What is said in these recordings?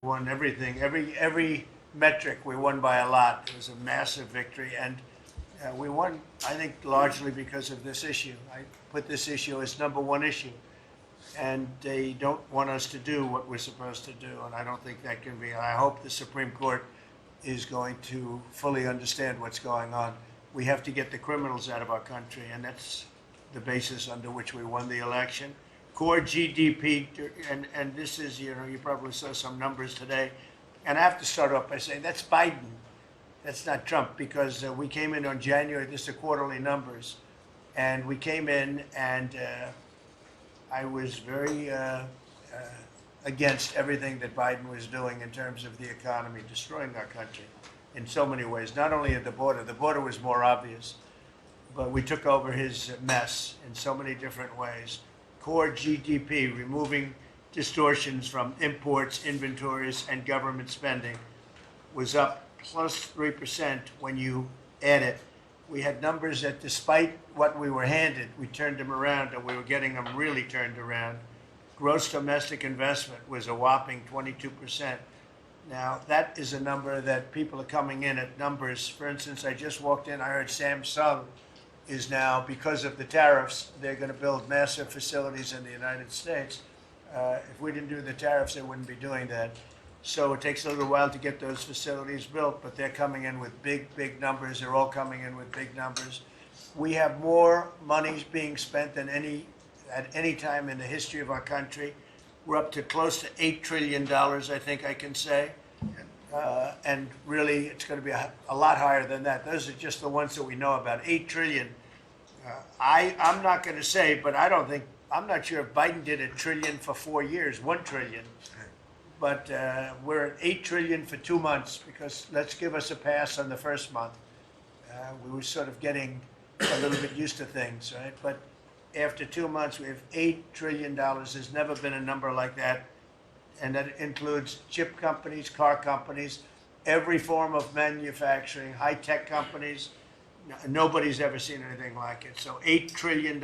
won everything, every metric we won by a lot. It was a massive victory, and we won, I think, largely because of this issue. I put this issue as number one issue, and they don't want us to do what we're supposed to do, and I don't think that can be. I hope the Supreme Court is going to fully understand what's going on. We have to get the criminals out of our country, and that's the basis under which we won the election. Core GDP, and this is, you probably saw some numbers today, and I have to start off by saying that's Biden. That's not Trump, because we came in on January, this is quarterly numbers, and we came in and I was very against everything that Biden was doing in terms of the economy, destroying our country in so many ways, not only at the border was more obvious, but we took over his mess in so many different ways. Core GDP, removing distortions from imports, inventories, and government spending, was up plus 3% when you add it. We had numbers that despite what we were handed, we turned them around, and we were getting them really turned around. Gross domestic investment was a whopping 22%. Now, that is a number that people are coming in at numbers. For instance, I just walked in, I heard Samsung is now, because of the tariffs, they're going to build massive facilities in the United States. If we didn't do the tariffs, they wouldn't be doing that. So it takes a little while to get those facilities built, but they're coming in with big numbers. They're all coming in with big numbers. We have more money being spent than at any time in the history of our country. We're up to close to $8 trillion, I think I can say. And really, it's going to be a lot higher than that. Those are just the ones that we know about. 8 trillion. I'm not going to say, but I'm not sure if Biden did $1 trillion for 4 years, 1 trillion. But we're at 8 trillion for 2 months, because let's give us a pass on the first month. We were sort of getting a little bit used to things, right? But after 2 months, we have $8 trillion. There's never been a number like that. And that includes chip companies, car companies, every form of manufacturing, high-tech companies. Nobody's ever seen anything like it. So $8 trillion.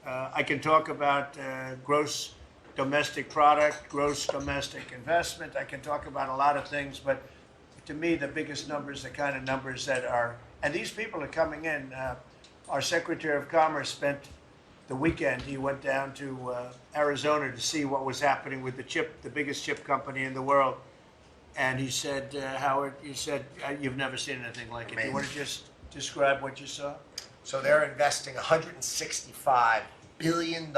I can talk about gross domestic product, gross domestic investment. I can talk about a lot of things, but to me, the biggest numbers, the kind of numbers that are, and these people are coming in. Our Secretary of Commerce spent the weekend, he went down to Arizona to see what was happening with the biggest chip company in the world. And he said, Howard, you've never seen anything like it. Amazing. Do you want to just describe what you saw? So they're investing $165 billion in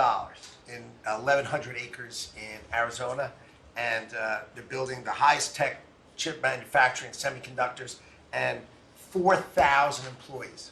1,100 acres in Arizona, and they're building the highest tech chip manufacturing, semiconductors, and 4,000 employees.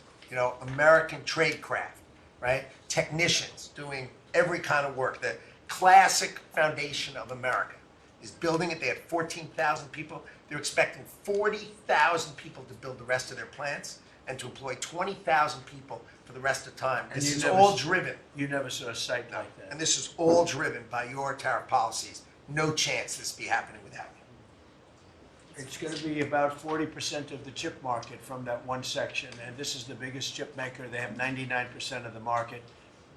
American tradecraft, right? Technicians doing every kind of work. The classic foundation of America is building it. They had 14,000 people. They're expecting 40,000 people to build the rest of their plants and to employ 20,000 people for the rest of the time. And This is never all s- driven. You never saw a site like that. And this is all driven by your tariff policies. No chance this be happening without you. It's going to be about 40% of the chip market from that one section, and this is the biggest chip maker. They have 99% of the market.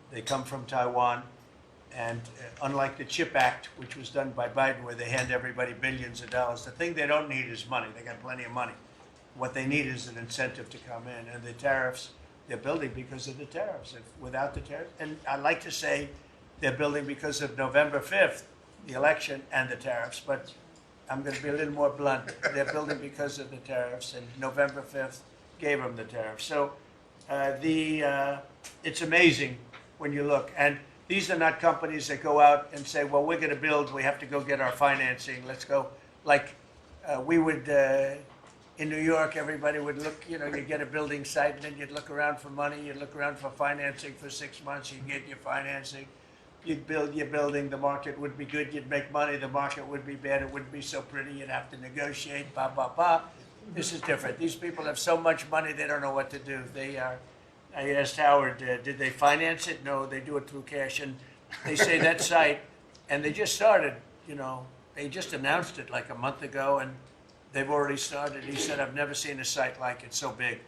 They come from Taiwan, and unlike the CHIP Act, which was done by Biden, where they hand everybody billions of dollars, the thing they don't need is money. They got plenty of money. What they need is an incentive to come in, and the tariffs, they're building because of the tariffs. If without the tariffs, and I like to say they're building because of November 5th, the election, and the tariffs, but I'm going to be a little more blunt. They're building because of the tariffs, and November 5th gave them the tariffs. So it's amazing when you look. And these are not companies that go out and say, well, we're going to build, we have to go get our financing. Let's go. Like we would, in New York, everybody would look, you get a building site, and then you'd look around for money. You'd look around for financing for 6 months. You'd get your financing. You'd build your building, the market would be good, you'd make money, the market would be bad, it wouldn't be so pretty, you'd have to negotiate, blah, blah, blah. This is different. These people have so much money, they don't know what to do. I asked Howard, did they finance it? No, they do it through cash. And they say that site, and they just started, they just announced it like a month ago, and they've already started. He said, I've never seen a site like it, so big.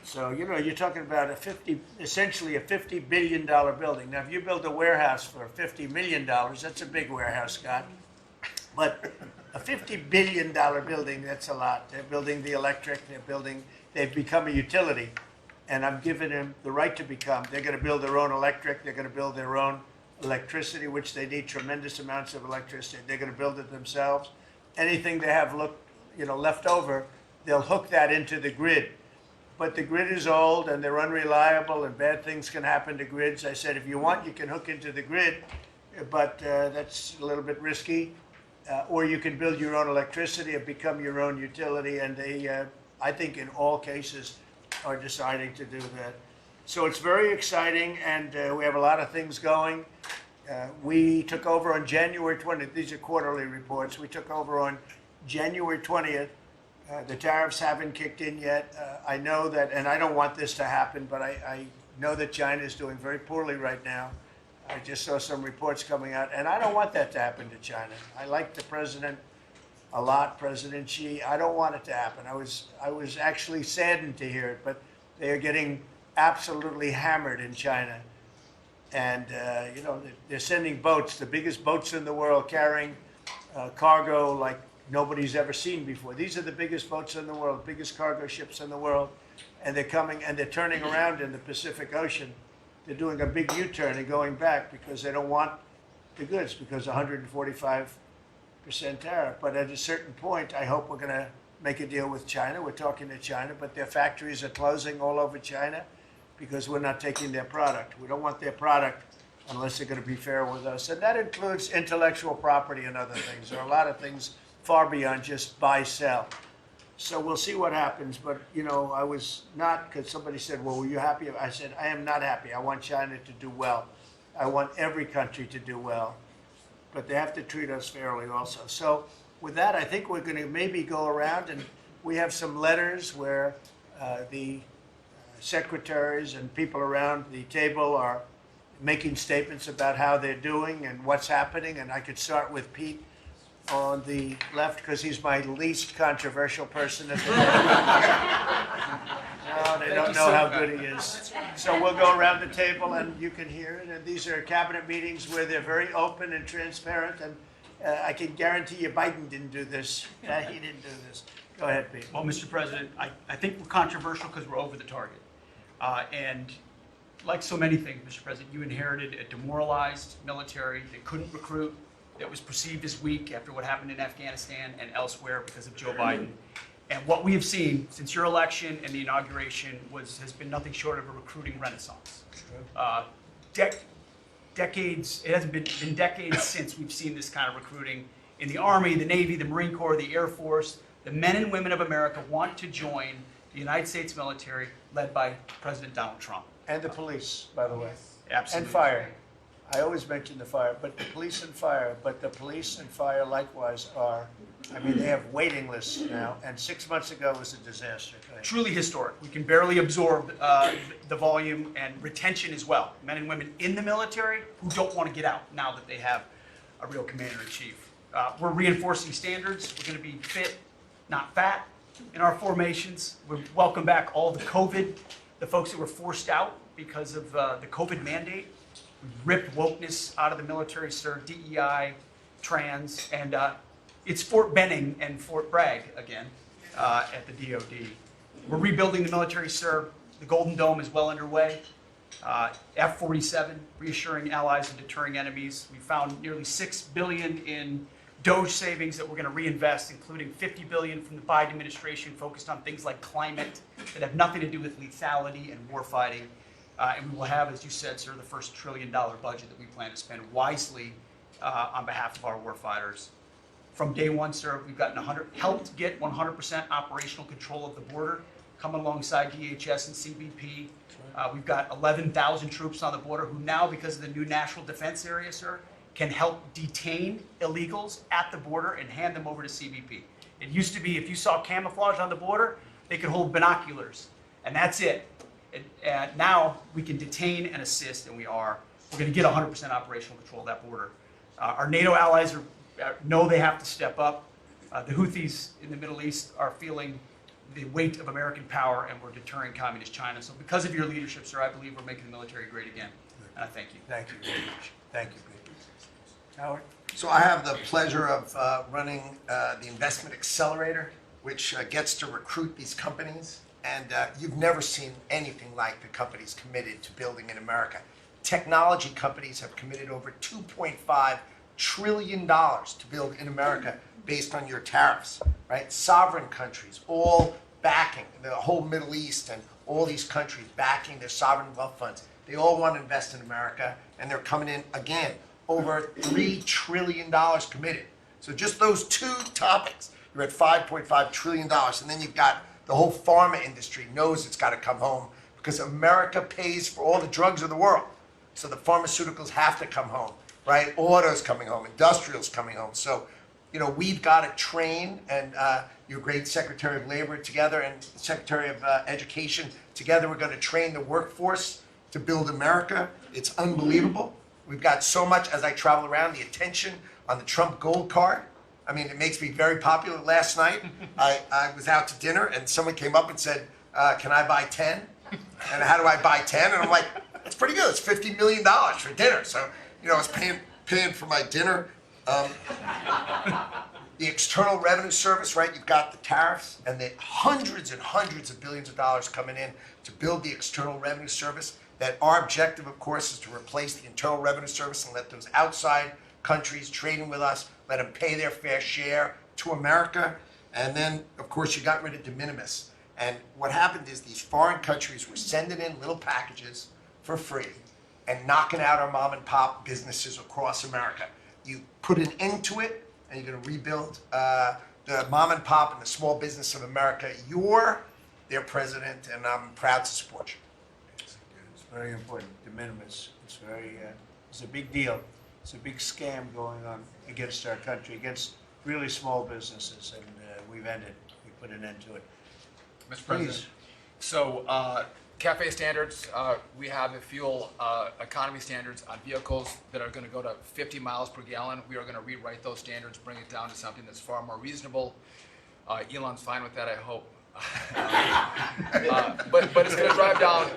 So, you're talking about essentially a $50 billion building. Now, if you build a warehouse for $50 million, that's a big warehouse, Scott. But $50 billion building, that's a lot. They're building the electric, they've become a utility. And I'm giving them the right to become. They're going to build their own electric, they're going to build their own electricity, which they need tremendous amounts of electricity. They're going to build it themselves. Anything they have left over, they'll hook that into the grid. But the grid is old and they're unreliable and bad things can happen to grids. I said, if you want, you can hook into the grid, but that's a little bit risky. Or you can build your own electricity and become your own utility. And they, I think in all cases, are deciding to do that. So it's very exciting, and we have a lot of things going. We took over on January 20th. These are quarterly reports. We took over on January 20th. The tariffs haven't kicked in yet. I know that, and I don't want this to happen, but I know that China is doing very poorly right now. I just saw some reports coming out, and I don't want that to happen to China. I like the president a lot, President Xi. I don't want it to happen. I was actually saddened to hear it, but they are getting absolutely hammered in China. And, they're sending boats, the biggest boats in the world, carrying cargo like nobody's ever seen before. These are the biggest boats in the world, biggest cargo ships in the world. And they're coming and they're turning around in the Pacific Ocean. They're doing a big U-turn and going back because they don't want the goods, because 145% tariff. But at a certain point, I hope we're going to make a deal with China. We're talking to China, but their factories are closing all over China because we're not taking their product. We don't want their product unless they're going to be fair with us. And that includes intellectual property and other things. There are a lot of things far beyond just buy, sell. So we'll see what happens. But, I was not, because somebody said, well, were you happy? I said, I am not happy. I want China to do well. I want every country to do well. But they have to treat us fairly also. So with that, I think we're going to maybe go around, and we have some letters where the secretaries and people around the table are making statements about how they're doing and what's happening. And I could start with Pete on the left, because he's my least controversial person at the moment. No, they don't know how good he is. So we'll go around the table and you can hear it. And these are cabinet meetings where they're very open and transparent. And I can guarantee you Biden didn't do this. He didn't do this. Go ahead, Pete. Well, Mr. President, I think we're controversial because we're over the target. And like so many things, Mr. President, you inherited a demoralized military that couldn't recruit, that was perceived as weak after what happened in Afghanistan and elsewhere because of Joe Biden. And what we have seen since your election and the inauguration has been nothing short of a recruiting renaissance. Decades, it hasn't been decades since we've seen this kind of recruiting in the Army, the Navy, the Marine Corps, the Air Force. The men and women of America want to join the United States military led by President Donald Trump. And the police, by the way. Absolutely. And fire. I always mention the fire, but the police and fire, likewise they have waiting lists now, and 6 months ago was a disaster. Truly historic. We can barely absorb the volume and retention as well. Men and women in the military who don't want to get out now that they have a real commander-in-chief. We're reinforcing standards. We're going to be fit, not fat, in our formations. We welcome back all the folks that were forced out because of the COVID mandate. We've ripped wokeness out of the military, sir, DEI, trans, and it's Fort Benning and Fort Bragg again at the DOD. We're rebuilding the military, sir. The Golden Dome is well underway. F-47, reassuring allies and deterring enemies. We found nearly $6 billion in DOGE savings that we're going to reinvest, including $50 billion from the Biden administration focused on things like climate that have nothing to do with lethality and warfighting. And we will have, as you said, sir, the first $1 trillion budget that we plan to spend wisely on behalf of our warfighters. From day one, sir, we've helped get 100% operational control of the border, coming alongside DHS and CBP. We've got 11,000 troops on the border who now, because of the new national defense area, sir, can help detain illegals at the border and hand them over to CBP. It used to be if you saw camouflage on the border, they could hold binoculars, and that's it. And now we can detain and assist, and we're going to get 100% operational control of that border. Our NATO allies know they have to step up. The Houthis in the Middle East are feeling the weight of American power, and we're deterring communist China. So because of your leadership, sir, I believe we're making the military great again. And I thank you. Thank you very much. Thank you, Pete. Howard? So I have the pleasure of running the Investment Accelerator, which gets to recruit these companies. And you've never seen anything like the companies committed to building in America. Technology companies have committed over $2.5 trillion to build in America based on your tariffs, right? Sovereign countries, all backing, the whole Middle East and all these countries backing their sovereign wealth funds. They all want to invest in America, and they're coming in, again, over $3 trillion committed. So just those two topics, you're at $5.5 trillion. And then you've got the whole pharma industry knows it's got to come home because America pays for all the drugs of the world. So the pharmaceuticals have to come home, right? Autos coming home, industrials coming home. So, you know, we've got to train, and your great Secretary of Labor together and Secretary of Education together, we're going to train the workforce to build America. It's unbelievable. We've got so much, as I travel around, the attention on the Trump Gold Card. I mean, it makes me very popular. Last night, I was out to dinner, and someone came up and said, can I buy 10? And how do I buy 10? And I'm like, it's pretty good. It's $50 million for dinner. So, you know, I was paying for my dinner. The External Revenue Service, right? You've got the tariffs and the hundreds and hundreds of billions of dollars coming in to build the External Revenue Service. That our objective, of course, is to replace the Internal Revenue Service and let those outside countries trading with us, let them pay their fair share to America. And then, of course, you got rid of de minimis. And what happened is these foreign countries were sending in little packages for free and knocking out our mom and pop businesses across America. You put an end to it, and you're going to rebuild the mom and pop and the small business of America. You're their president, and I'm proud to support you. It's very important. De minimis. It's a big deal. It's a big scam going on against our country, against really small businesses, and we put an end to it. Mr. President. Please. So, CAFE standards, we have the fuel economy standards on vehicles that are going to go to 50 miles per gallon. We are going to rewrite those standards, bring it down to something that's far more reasonable. Elon's fine with that, I hope. But it's going to drive down.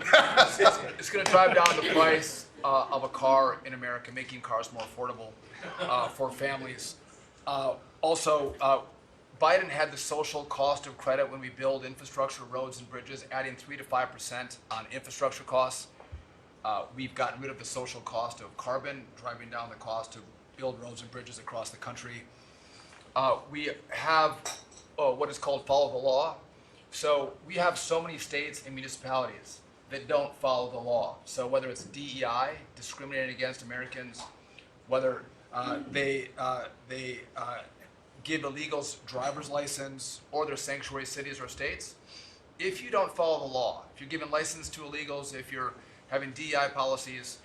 It's going to drive down the price of a car in America, making cars more affordable for families. Also, Biden had the social cost of credit when we build infrastructure, roads, and bridges, adding 3 to 5% on infrastructure costs. We've gotten rid of the social cost of carbon, driving down the cost to build roads and bridges across the country. We have what is called follow the law. So we have so many states and municipalities that don't follow the law. So whether it's DEI, discriminating against Americans, whether they give illegals driver's license, or their sanctuary cities or states, if you don't follow the law, if you're giving license to illegals, if you're having DEI policies,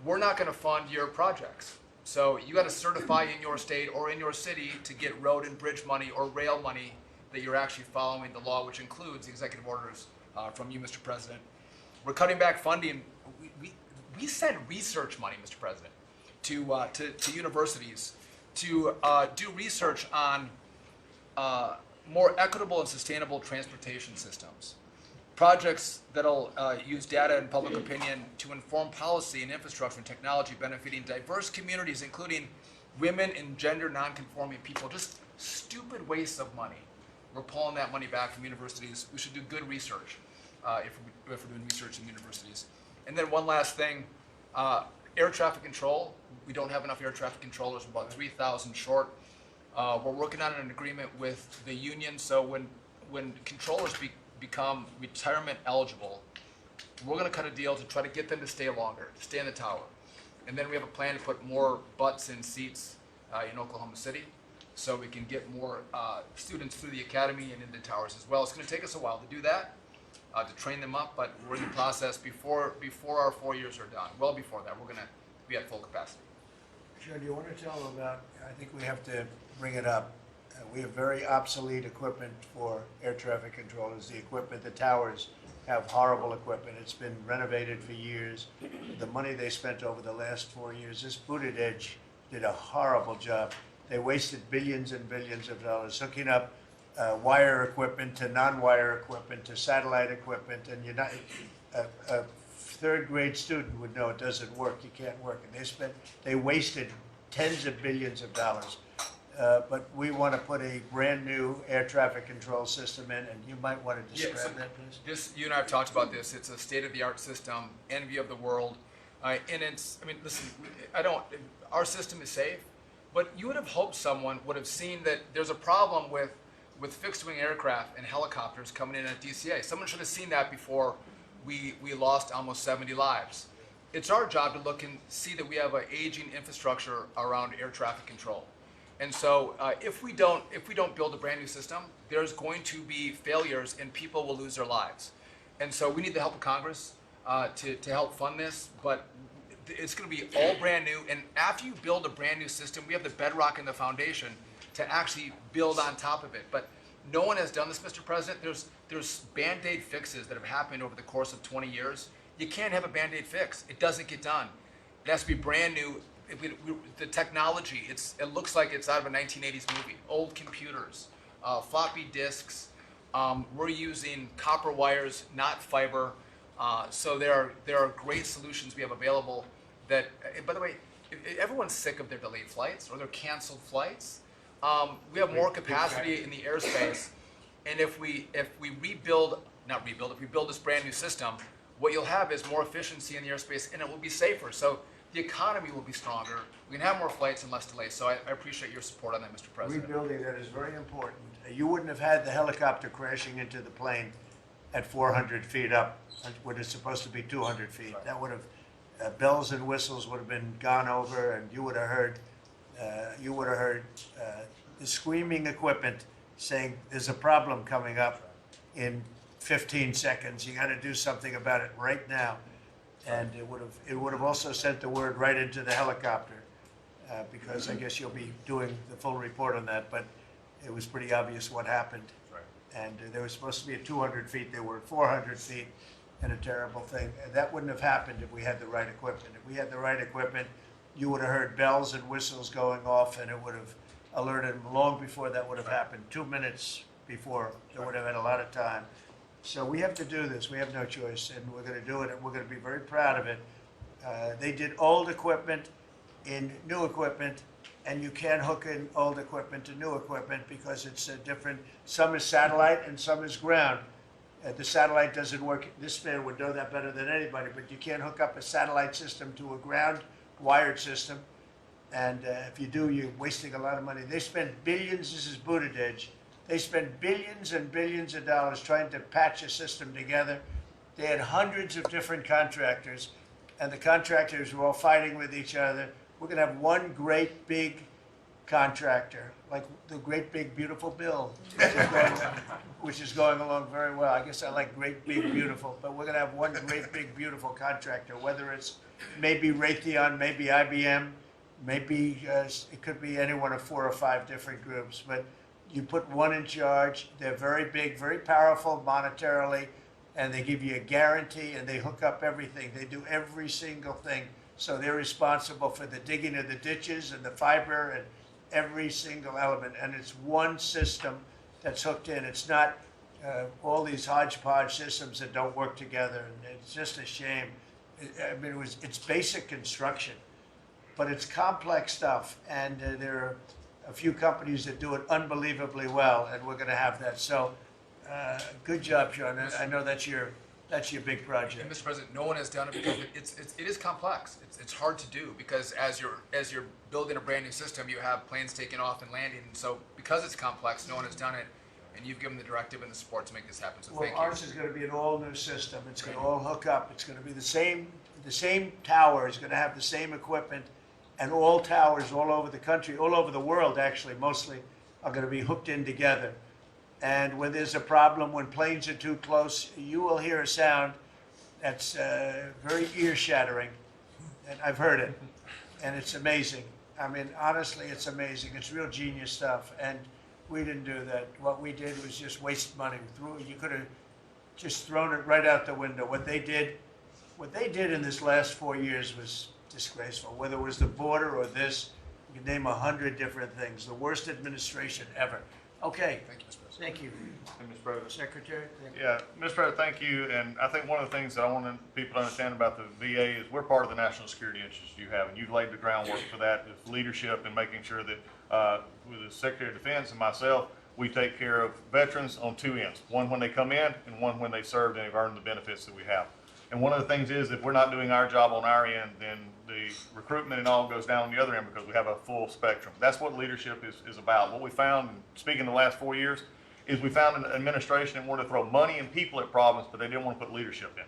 we're not going to fund your projects. So you got to certify in your state or in your city to get road and bridge money or rail money that you're actually following the law, which includes the executive orders from you, Mr. President. We're cutting back funding. We send research money, Mr. President, to universities to do research on more equitable and sustainable transportation systems. Projects that'll use data and public opinion to inform policy and infrastructure and technology benefiting diverse communities, including women and gender nonconforming people. Just stupid wastes of money. We're pulling that money back from universities. We should do good research if we're doing research in universities. And then one last thing, air traffic control. We don't have enough air traffic controllers. We're about 3,000 short. We're working on an agreement with the union, so when controllers become retirement eligible, we're going to cut a deal to try to get them to stay longer, to stay in the tower. And then we have a plan to put more butts in seats in Oklahoma City, so we can get more students through the academy and into towers as well. It's going to take us a while to do that, to train them up, but we're in the process before our 4 years are done. Well before that, we're going to be at full capacity. Joe, do you want to tell them about, I think we have to bring it up, we have very obsolete equipment for air traffic controllers. The equipment, the towers have horrible equipment. It's been renovated for years. The money they spent over the last 4 years, this Booted Edge did a horrible job. They wasted billions and billions of dollars hooking up wire equipment to non-wire equipment to satellite equipment, and you're not, a third grade student would know it doesn't work. You can't work. And they wasted tens of billions of dollars. But we want to put a brand-new air traffic control system in, and you might want to Yeah, describe so that, please. This, you and I have talked about this. It's a state-of-the-art system, envy of the world, and it's. I mean, listen, our system is safe, but you would have hoped someone would have seen that there's a problem with fixed-wing aircraft and helicopters coming in at DCA. Someone should have seen that before we lost almost 70 lives. It's our job to look and see that we have an aging infrastructure around air traffic control. And so, if we don't build a brand new system, there's going to be failures and people will lose their lives. And so, we need the help of Congress to help fund this. But it's going to be all brand new. And after you build a brand new system, we have the bedrock and the foundation to actually build on top of it. But no one has done this, Mr. President. There's Band-Aid fixes that have happened over the course of 20 years. You can't have a Band-Aid fix. It doesn't get done. It has to be brand new. The technology, it looks like it's out of a 1980s movie. Old computers, floppy disks. We're using copper wires, not fiber. So there are great solutions we have available. That, by the way, everyone's sick of their delayed flights or their canceled flights. We have more capacity in the airspace, and if we build this brand new system, what you'll have is more efficiency in the airspace, and it will be safer. So the economy will be stronger. We can have more flights and less delays. So I appreciate your support on that, Mr. President. Rebuilding that is very important. You wouldn't have had the helicopter crashing into the plane at 400 feet up when it's supposed to be 200 feet. That would have, bells and whistles would have been gone over, and you would have heard the screaming equipment saying, there's a problem coming up in 15 seconds. You got to do something about it right now. And it would have also sent the word right into the helicopter, because I guess you'll be doing the full report on that, but it was pretty obvious what happened. Right. And they were supposed to be at 200 feet, they were at 400 feet, and a terrible thing. And that wouldn't have happened if we had the right equipment. If we had the right equipment, you would have heard bells and whistles going off, and it would have alerted them long before that would have happened. 2 minutes before, they would have had a lot of time. So we have to do this. We have no choice, and we're going to do it, and we're going to be very proud of it. They did old equipment in new equipment, and you can't hook in old equipment to new equipment because it's different. Some is satellite and some is ground. The satellite doesn't work. This man would know that better than anybody, but you can't hook up a satellite system to a ground wired system. And if you do, you're wasting a lot of money. They spent billions. This is Buttigieg. They spent billions and billions of dollars trying to patch a system together. They had hundreds of different contractors, and the contractors were all fighting with each other. We're going to have one great big contractor, like the great big beautiful bill, which is going along very well. I guess I like great big beautiful, but we're going to have one great big beautiful contractor, whether it's maybe Raytheon, maybe IBM, maybe it could be any one of 4 or 5 different groups, but you put one in charge. They're very big, very powerful monetarily, and they give you a guarantee, and they hook up everything. They do every single thing. So they're responsible for the digging of the ditches and the fiber and every single element. And it's one system that's hooked in. It's not all these hodgepodge systems that don't work together. And it's just a shame. I mean, it's basic construction, but it's complex stuff. And there are a few companies that do it unbelievably well, and we're going to have that. So, good job, Sean. I know that's your big project. And Mr. President, no one has done it because it is complex. It's hard to do because as you're building a brand new system, you have planes taking off and landing. And so because it's complex, no one has done it, and you've given the directive and the support to make this happen. So thank you. Well, ours is going to be an all-new system. It's going to all hook up. It's going to be the same. The same tower is going to have the same equipment. And all towers all over the country, all over the world actually, mostly, are going to be hooked in together. And when there's a problem, when planes are too close, you will hear a sound that's very ear-shattering. And I've heard it. And it's amazing. I mean, honestly, it's amazing. It's real genius stuff. And we didn't do that. What we did was just waste money. You could have just thrown it right out the window. What they did in this last 4 years was disgraceful. Whether it was the border or this, you can name 100 different things. The worst administration ever. Okay, Thank you, Mr. President. thank you. Mr. President. Secretary? Thank you. Yeah, Mr. President, thank you. And I think one of the things that I want people to understand about the VA is we're part of the national security interests you have, and you've laid the groundwork for that with leadership and making sure that with the Secretary of Defense and myself, we take care of veterans on two ends, one when they come in and one when they served and have earned the benefits that we have. And one of the things is if we're not doing our job on our end, then the recruitment and all goes down on the other end because we have a full spectrum. That's what leadership is about. What we found, speaking the last 4 years, is we found an administration that wanted to throw money and people at problems, but they didn't want to put leadership in.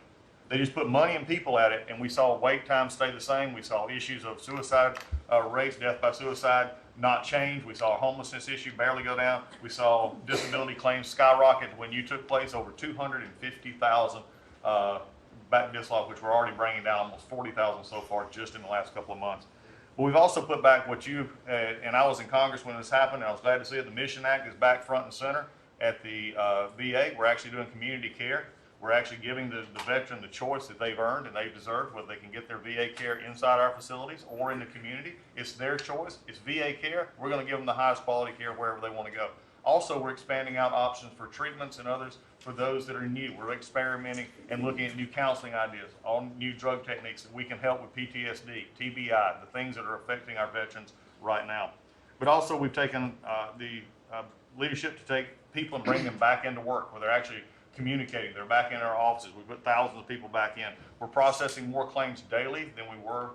They just put money and people at it, and we saw wait times stay the same. We saw issues of suicide rates, death by suicide, not change. We saw a homelessness issue barely go down. We saw disability claims skyrocket when you took place over 250,000 back dislodge, which we're already bringing down almost 40,000 so far just in the last couple of months. But we've also put back what you, and I was in Congress when this happened, and I was glad to see it. The Mission Act is back front and center at the VA. We're actually doing community care. We're actually giving the veteran the choice that they've earned and they've deserved, whether they can get their VA care inside our facilities or in the community. It's their choice. It's VA care. We're going to give them the highest quality care wherever they want to go. Also, we're expanding out options for treatments and others for those that are new. We're experimenting and looking at new counseling ideas, all new drug techniques that we can help with PTSD, TBI, the things that are affecting our veterans right now. But also, we've taken the leadership to take people and bring them back into work where they're actually communicating. They're back in our offices. We put thousands of people back in. We're processing more claims daily than we were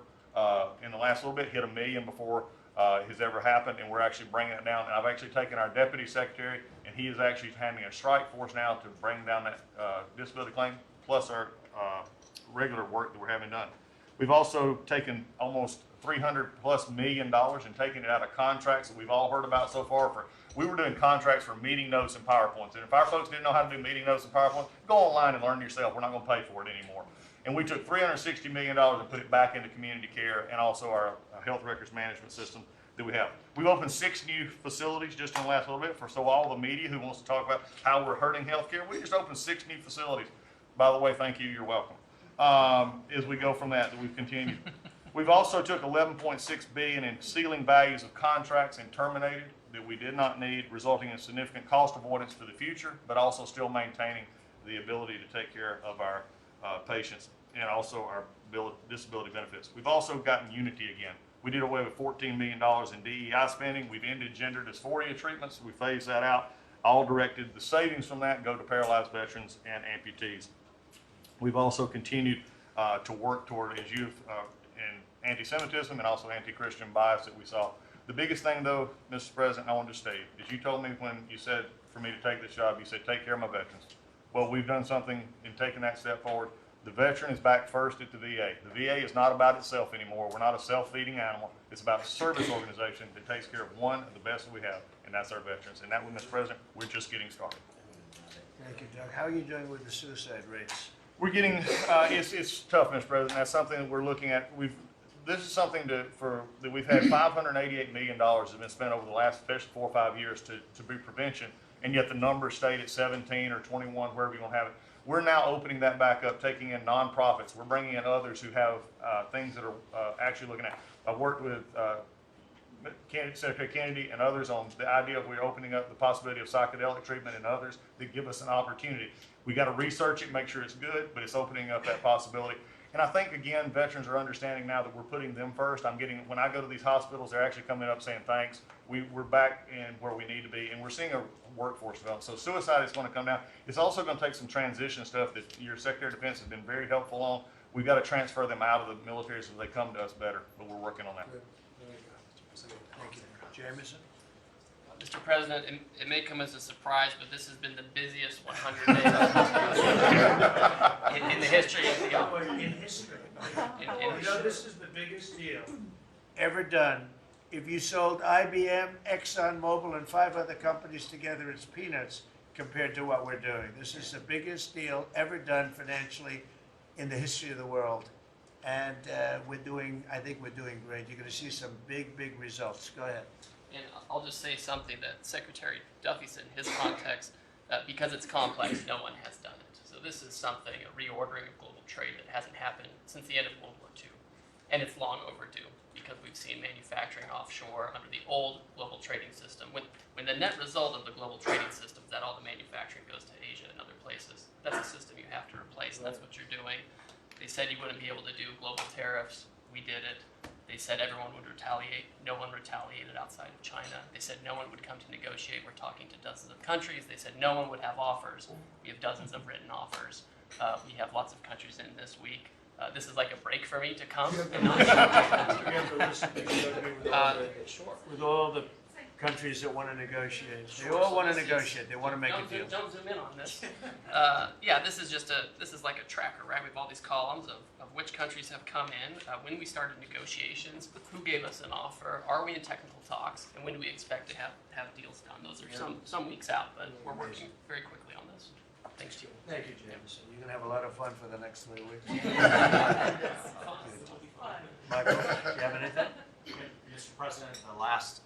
in the last little bit, hit 1 million before has ever happened, and we're actually bringing it down. And I've actually taken our deputy secretary, and he is actually handling a strike force now to bring down that disability claim, plus our regular work that we're having done. We've also taken almost $300+ million and taken it out of contracts that we've all heard about so far. We were doing contracts for meeting notes and PowerPoints, and if our folks didn't know how to do meeting notes and PowerPoints, go online and learn yourself. We're not going to pay for it anymore. And we took $360 million and put it back into community care and also our health records management system that we have. We've opened 6 new facilities just in the last little bit so all the media who wants to talk about how we're hurting healthcare, we just opened 6 new facilities. By the way, thank you, you're welcome. As we go from that we've continued. We've also took $11.6 billion in ceiling values of contracts and terminated that we did not need, resulting in significant cost avoidance for the future, but also still maintaining the ability to take care of our patients and also our disability benefits. We've also gotten unity again. We did away with $14 million in DEI spending. We've ended gender dysphoria treatments. We phased that out. All directed the savings from that go to paralyzed veterans and amputees. We've also continued to work toward, as you've, in anti-Semitism and also anti-Christian bias that we saw. The biggest thing, though, Mr. President, I wanted to state, is you told me when you said for me to take this job, you said take care of my veterans. Well, we've done something in taking that step forward. The veteran is back first at the VA. The VA is not about itself anymore. We're not a self-feeding animal. It's about a service organization that takes care of one of the best that we have, and that's our veterans. And that one, Mr. President, we're just getting started. Thank you, Doug. How are you doing with the suicide rates? We're getting, it's tough, Mr. President. That's something that we're looking at. This is something that we've had $588 million has been spent over the last, especially 4 or 5 years to be prevention, and yet the numbers stayed at 17 or 21, wherever you want to have it. We're now opening that back up, taking in nonprofits. We're bringing in others who have things that are actually looking at. I've worked with Secretary Kennedy and others on the idea of we're opening up the possibility of psychedelic treatment and others that give us an opportunity. We got to research it, make sure it's good, but it's opening up that possibility. And I think, again, veterans are understanding now that we're putting them first. When I go to these hospitals, they're actually coming up saying, thanks, we're back in where we need to be, and we're seeing a workforce develop. So suicide is going to come down. It's also going to take some transition stuff that your Secretary of Defense has been very helpful on. We've got to transfer them out of the military so they come to us better, but we're working on that. Thank you. Jamison? Mr. President, it may come as a surprise, but this has been the busiest 100 days in the history of the office. In history. In You know, this is the biggest deal ever done. If you sold IBM, ExxonMobil, and 5 other companies together, it's peanuts compared to what we're doing. This is the biggest deal ever done financially in the history of the world. And I think we're doing great. You're going to see some big, big results. Go ahead. And I'll just say something that Secretary Duffy said in his context, because it's complex, no one has done it. So this is something, a reordering of global trade that hasn't happened since the end of World War II. and it's long overdue because we've seen manufacturing offshore under the old global trading system. When the net result of the global trading system is that all the manufacturing goes to Asia and other places, that's a system you have to replace, and that's what you're doing. They said you wouldn't be able to do global tariffs. We did it. They said everyone would retaliate. No one retaliated outside of China. They said no one would come to negotiate. We're talking to dozens of countries. They said no one would have offers. We have dozens of written offers. We have lots of countries in this week. This is like a break for me to come and not sure. With all the countries that want to negotiate. They all want to negotiate. They want to make a deal. Don't zoom in on this. Yeah, this is like a tracker, right? We have all these columns of which countries have come in, when we started negotiations, who gave us an offer, are we in technical talks, and when do we expect to have deals done? Those are some weeks out, but we're working very quickly on this. Thanks to you. Thank you, Jameson. You're going to have a lot of fun for the next 3 weeks. Michael, do you have anything? Mr. President, the last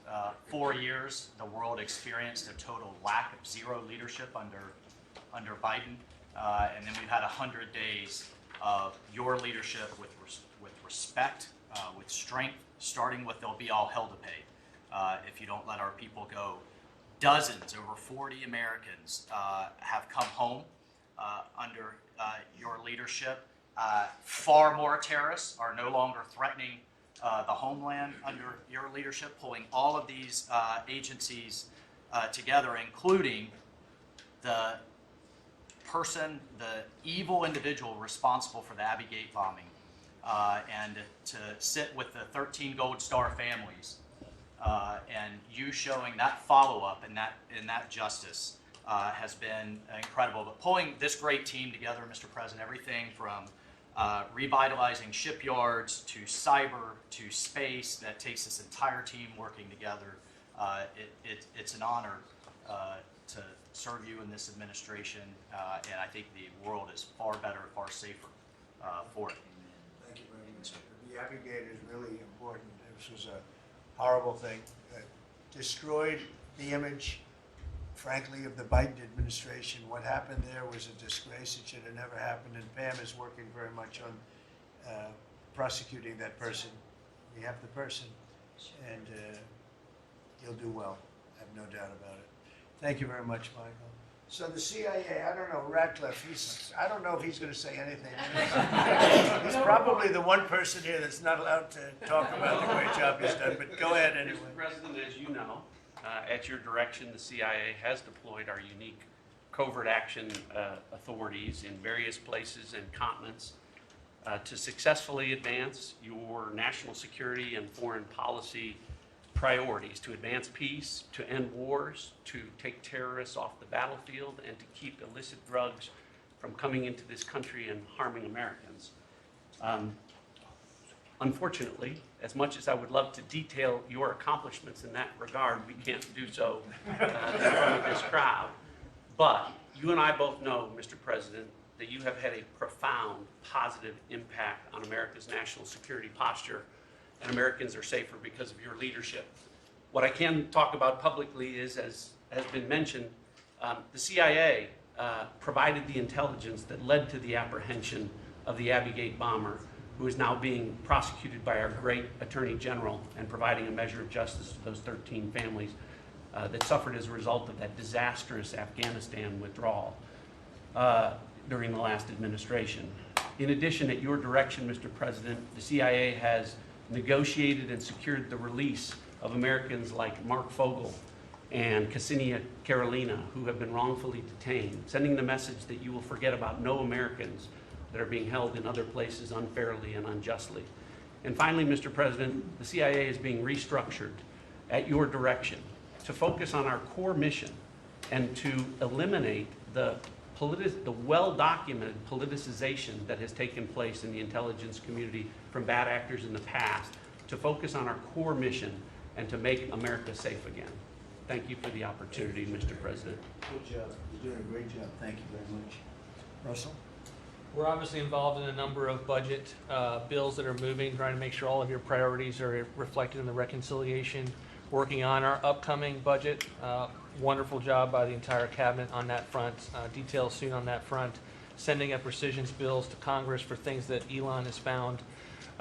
4 years, the world experienced a total lack of zero leadership under Biden, and then we've had 100 days of your leadership with respect, with strength, starting with there'll be all hell to pay if you don't let our people go. Dozens, over 40 Americans have come home under your leadership. Far more terrorists are no longer threatening the homeland under your leadership, pulling all of these agencies together, including the evil individual responsible for the Abbey Gate bombing, and to sit with the 13 Gold Star families, and you showing that follow-up and that justice has been incredible. But pulling this great team together, Mr. President, everything from revitalizing shipyards to cyber to space, that takes this entire team working together. It's an honor to serve you in this administration, and I think the world is far better, far safer for it. Thank you very much. The Abbey Gate is really important. This was a horrible thing that destroyed the image, frankly, of the Biden administration. What happened there was a disgrace. It should have never happened, and Pam is working very much on prosecuting that person. We have the person, and he'll do well. I have no doubt about it. Thank you very much, Michael. So the CIA, I don't know, Ratcliffe, I don't know if he's going to say anything. He's probably the one person here that's not allowed to talk about the great job he's done, but go ahead anyway. Mr. President, as you know, at your direction, the CIA has deployed our unique covert action authorities in various places and continents to successfully advance your national security and foreign policy priorities, to advance peace, to end wars, to take terrorists off the battlefield, and to keep illicit drugs from coming into this country and harming Americans. Unfortunately, as much as I would love to detail your accomplishments in that regard, we can't do so in front of this crowd. But you and I both know, Mr. President, that you have had a profound positive impact on America's national security posture, and Americans are safer because of your leadership. What I can talk about publicly is, as has been mentioned, the CIA provided the intelligence that led to the apprehension of the Abbey Gate bomber, who is now being prosecuted by our great Attorney General and providing a measure of justice to those 13 families that suffered as a result of that disastrous Afghanistan withdrawal during the last administration. In addition, at your direction, Mr. President, the CIA has negotiated and secured the release of Americans like Mark Fogel and Ksenia Karolina, who have been wrongfully detained, sending the message that you will forget about no Americans that are being held in other places unfairly and unjustly. And finally, Mr. President, the CIA is being restructured at your direction to focus on our core mission and to eliminate the well-documented politicization that has taken place in the intelligence community from bad actors in the past, to focus on our core mission and to make America safe again. Thank you for the opportunity, Mr. President. Good job. You're doing a great job. Thank you very much. Russell? We're obviously involved in a number of budget bills that are moving, trying to make sure all of your priorities are reflected in the reconciliation, working on our upcoming budget. Wonderful job by the entire cabinet on that front. Details soon on that front. Sending up rescissions bills to Congress for things that Elon has found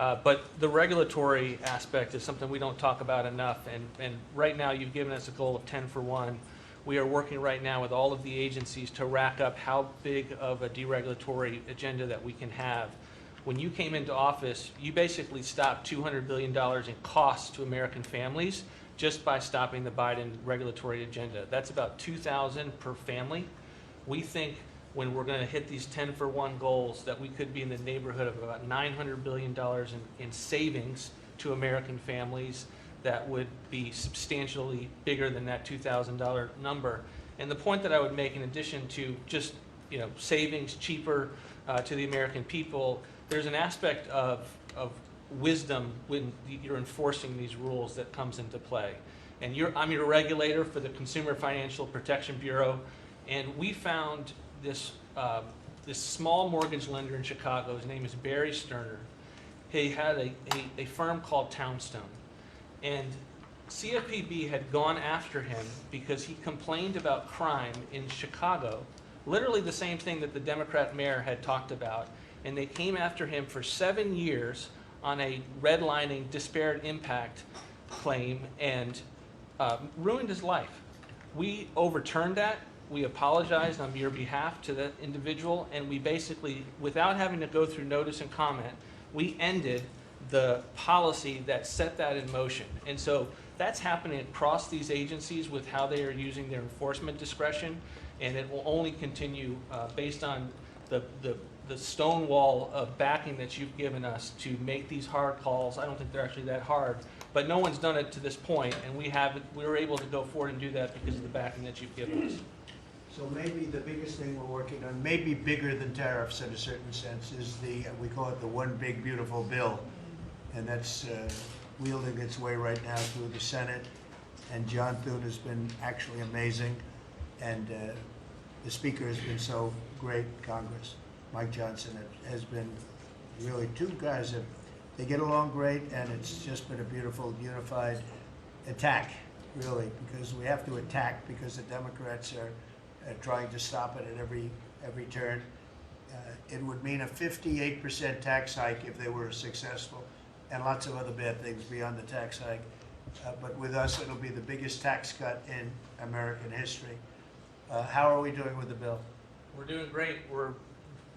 But the regulatory aspect is something we don't talk about enough, and right now you've given us a goal of 10 for 1. We are working right now with all of the agencies to rack up how big of a deregulatory agenda that we can have. When you came into office, you basically stopped $200 billion in costs to American families just by stopping the Biden regulatory agenda. That's about $2,000 per family. We think when we're going to hit these 10 for 1 goals that we could be in the neighborhood of about $900 billion in savings to American families that would be substantially bigger than that $2,000 number. And the point that I would make, in addition to just savings cheaper to the American people, there's an aspect of wisdom when you're enforcing these rules that comes into play. And I'm your regulator for the Consumer Financial Protection Bureau, and we found this small mortgage lender in Chicago. His name is Barry Sterner. He had a firm called Townstone, and CFPB had gone after him because he complained about crime in Chicago, literally the same thing that the Democrat mayor had talked about, and they came after him for 7 years on a redlining disparate impact claim and ruined his life. We overturned that. We apologized on your behalf to that individual, and we basically, without having to go through notice and comment, we ended the policy that set that in motion. And so that's happening across these agencies with how they are using their enforcement discretion, and it will only continue based on the stone wall of backing that you've given us to make these hard calls. I don't think they're actually that hard, but no one's done it to this point, and we were able to go forward and do that because of the backing that you've given us. So maybe the biggest thing we're working on, maybe bigger than tariffs in a certain sense, is we call it the one big beautiful bill. And that's wielding its way right now through the Senate. And John Thune has been actually amazing. And the Speaker has been so great, Congress. Mike Johnson has been really two guys that they get along great, and it's just been a beautiful, unified attack, really, because we have to attack because the Democrats are trying to stop it at every turn. It would mean a 58% tax hike if they were successful, and lots of other bad things beyond the tax hike. But with us, it'll be the biggest tax cut in American history. How are we doing with the bill? We're doing great. We're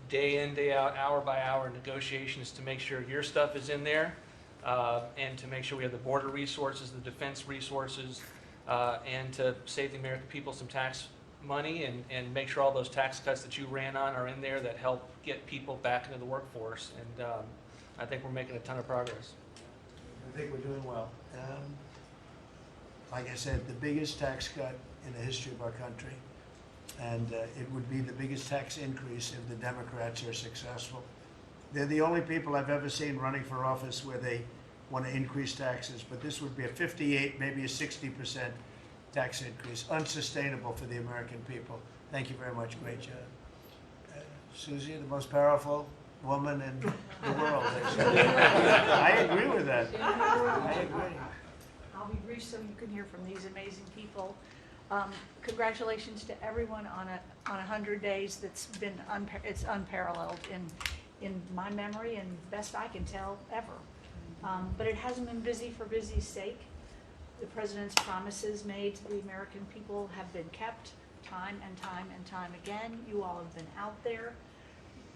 day in, day out, hour by hour negotiations to make sure your stuff is in there, and to make sure we have the border resources, the defense resources, and to save the American people some tax money and make sure all those tax cuts that you ran on are in there that help get people back into the workforce. And I think we're making a ton of progress. I think we're doing well. Like I said, the biggest tax cut in the history of our country. And it would be the biggest tax increase if the Democrats are successful. They're the only people I've ever seen running for office where they want to increase taxes, but this would be a 58, maybe a 60% tax increase, unsustainable for the American people. Thank you very much. Great job. Susie, the most powerful woman in the world. I agree with that. I agree. I'll be brief so you can hear from these amazing people. Congratulations to everyone on 100 days. That's been it's unparalleled in my memory and best I can tell ever. But it hasn't been busy for busy's sake. The president's promises made to the American people have been kept time and time and time again. You all have been out there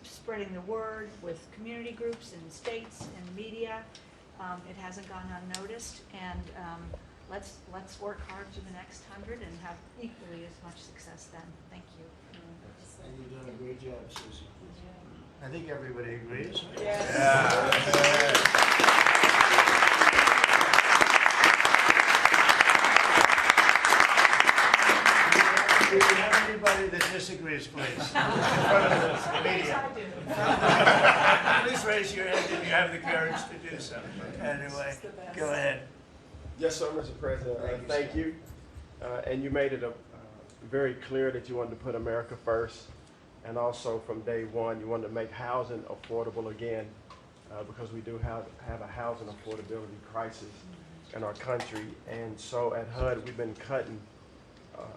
spreading the word with community groups and states and media. It hasn't gone unnoticed, and let's work hard for the next 100 and have equally as much success then. Thank you. And you've done a great job, Susie. I think everybody agrees. If you have anybody that disagrees, please. In front of the media. Please raise your hand if you have the courage to do so. Anyway, go ahead. Yes, sir, Mr. President. Thank you. And you made it very clear that you wanted to put America first. And also from day one, you wanted to make housing affordable again, because we do have a housing affordability crisis in our country. And so at HUD, we've been cutting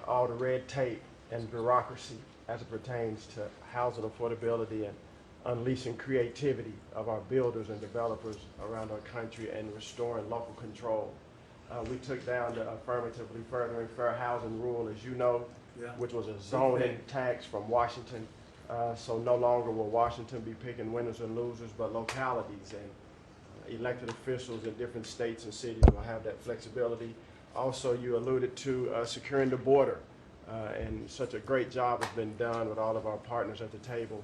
all the red tape and bureaucracy as it pertains to housing affordability and unleashing creativity of our builders and developers around our country and restoring local control. We took down the affirmatively furthering fair housing rule, as you know, which was a zoning tax from Washington. So no longer will Washington be picking winners and losers, but localities and elected officials in different states and cities will have that flexibility. Also, you alluded to securing the border, and such a great job has been done with all of our partners at the table.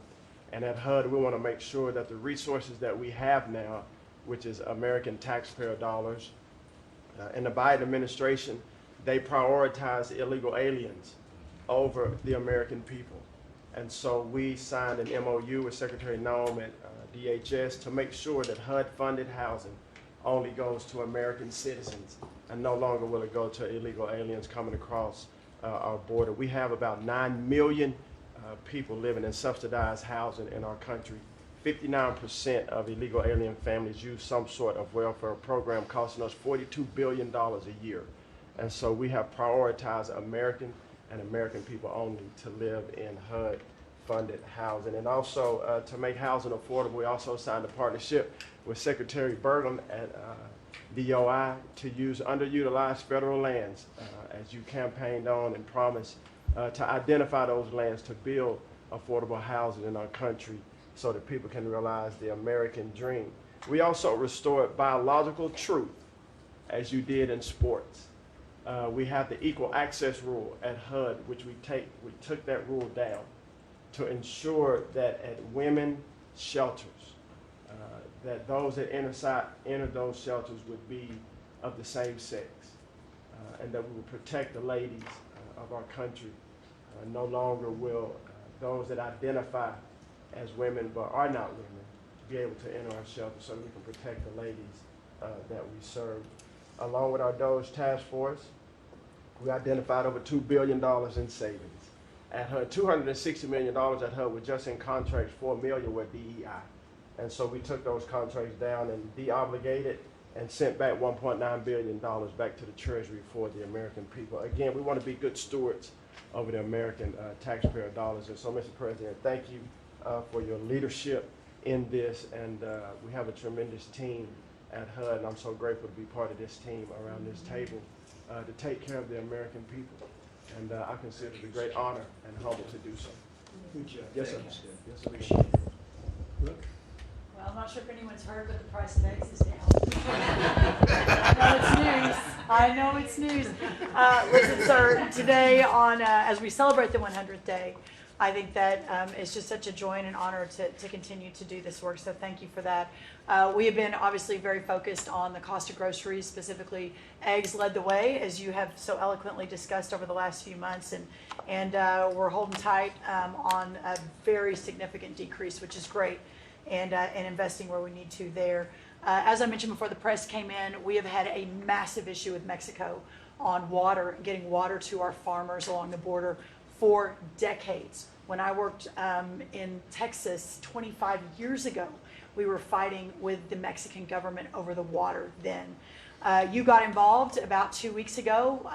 And at HUD, we want to make sure that the resources that we have now, which is American taxpayer dollars, in the Biden administration, they prioritize illegal aliens over the American people. And so we signed an MOU with Secretary Nome at DHS to make sure that HUD-funded housing only goes to American citizens, and no longer will it go to illegal aliens coming across our border. We have about 9 million people living in subsidized housing in our country. 59% of illegal alien families use some sort of welfare program, costing us $42 billion a year. And so we have prioritized American and American people only to live in HUD-funded housing. And also to make housing affordable, we also signed a partnership with Secretary Burgum at DOI to use underutilized federal lands, as you campaigned on and promised, to identify those lands to build affordable housing in our country so that people can realize the American dream. We also restored biological truth, as you did in sports. We have the equal access rule at HUD, which we took that rule down to ensure that at women shelters, that those that enter those shelters would be of the same sex, and that we would protect the ladies of our country. No longer will those that identify as women but are not women be able to enter our shelter, so that we can protect the ladies that we serve. Along with our DOGE task force, we identified over $2 billion in savings. At HUD, $260 million at HUD were just in contracts, $4 million were DEI. And so we took those contracts down and de-obligated and sent back $1.9 billion back to the Treasury for the American people. Again, we want to be good stewards over the American taxpayer dollars. And so, Mr. President, thank you for your leadership in this. And we have a tremendous team at HUD, and I'm so grateful to be part of this team around this table to take care of the American people. And I consider it a great honor and humble to do so. Good job. Yes, sir. Thanks, Steve. Yes, sir. Appreciate it. Look. Well, I'm not sure if anyone's heard, but the price of eggs is down. I know it's news. Listen, sir, today on, as we celebrate the 100th day, I think that it's just such a joy and an honor to continue to do this work, so thank you for that. We have been obviously very focused on the cost of groceries, specifically eggs led the way, as you have so eloquently discussed over the last few months, and we're holding tight on a very significant decrease, which is great, and investing where we need to there. As I mentioned before the press came in, we have had a massive issue with Mexico on water, getting water to our farmers along the border for decades. When I worked in Texas 25 years ago, we were fighting with the Mexican government over the water then. You got involved about 2 weeks ago.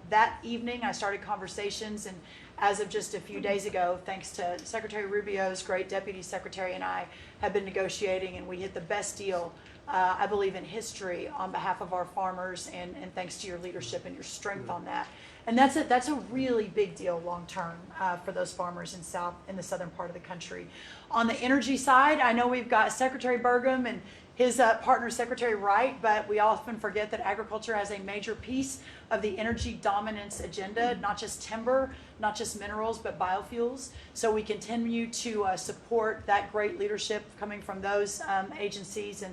That evening I started conversations, and as of just a few days ago, thanks to Secretary Rubio's great deputy secretary and I have been negotiating, and we hit the best deal I believe in history on behalf of our farmers, and thanks to your leadership and your strength on that. And that's a really big deal long term for those farmers in the southern part of the country. On the energy side, I know we've got Secretary Burgum and his partner Secretary Wright, but we often forget that agriculture has a major piece of the energy dominance agenda, not just timber, not just minerals, but biofuels. So we continue to support that great leadership coming from those agencies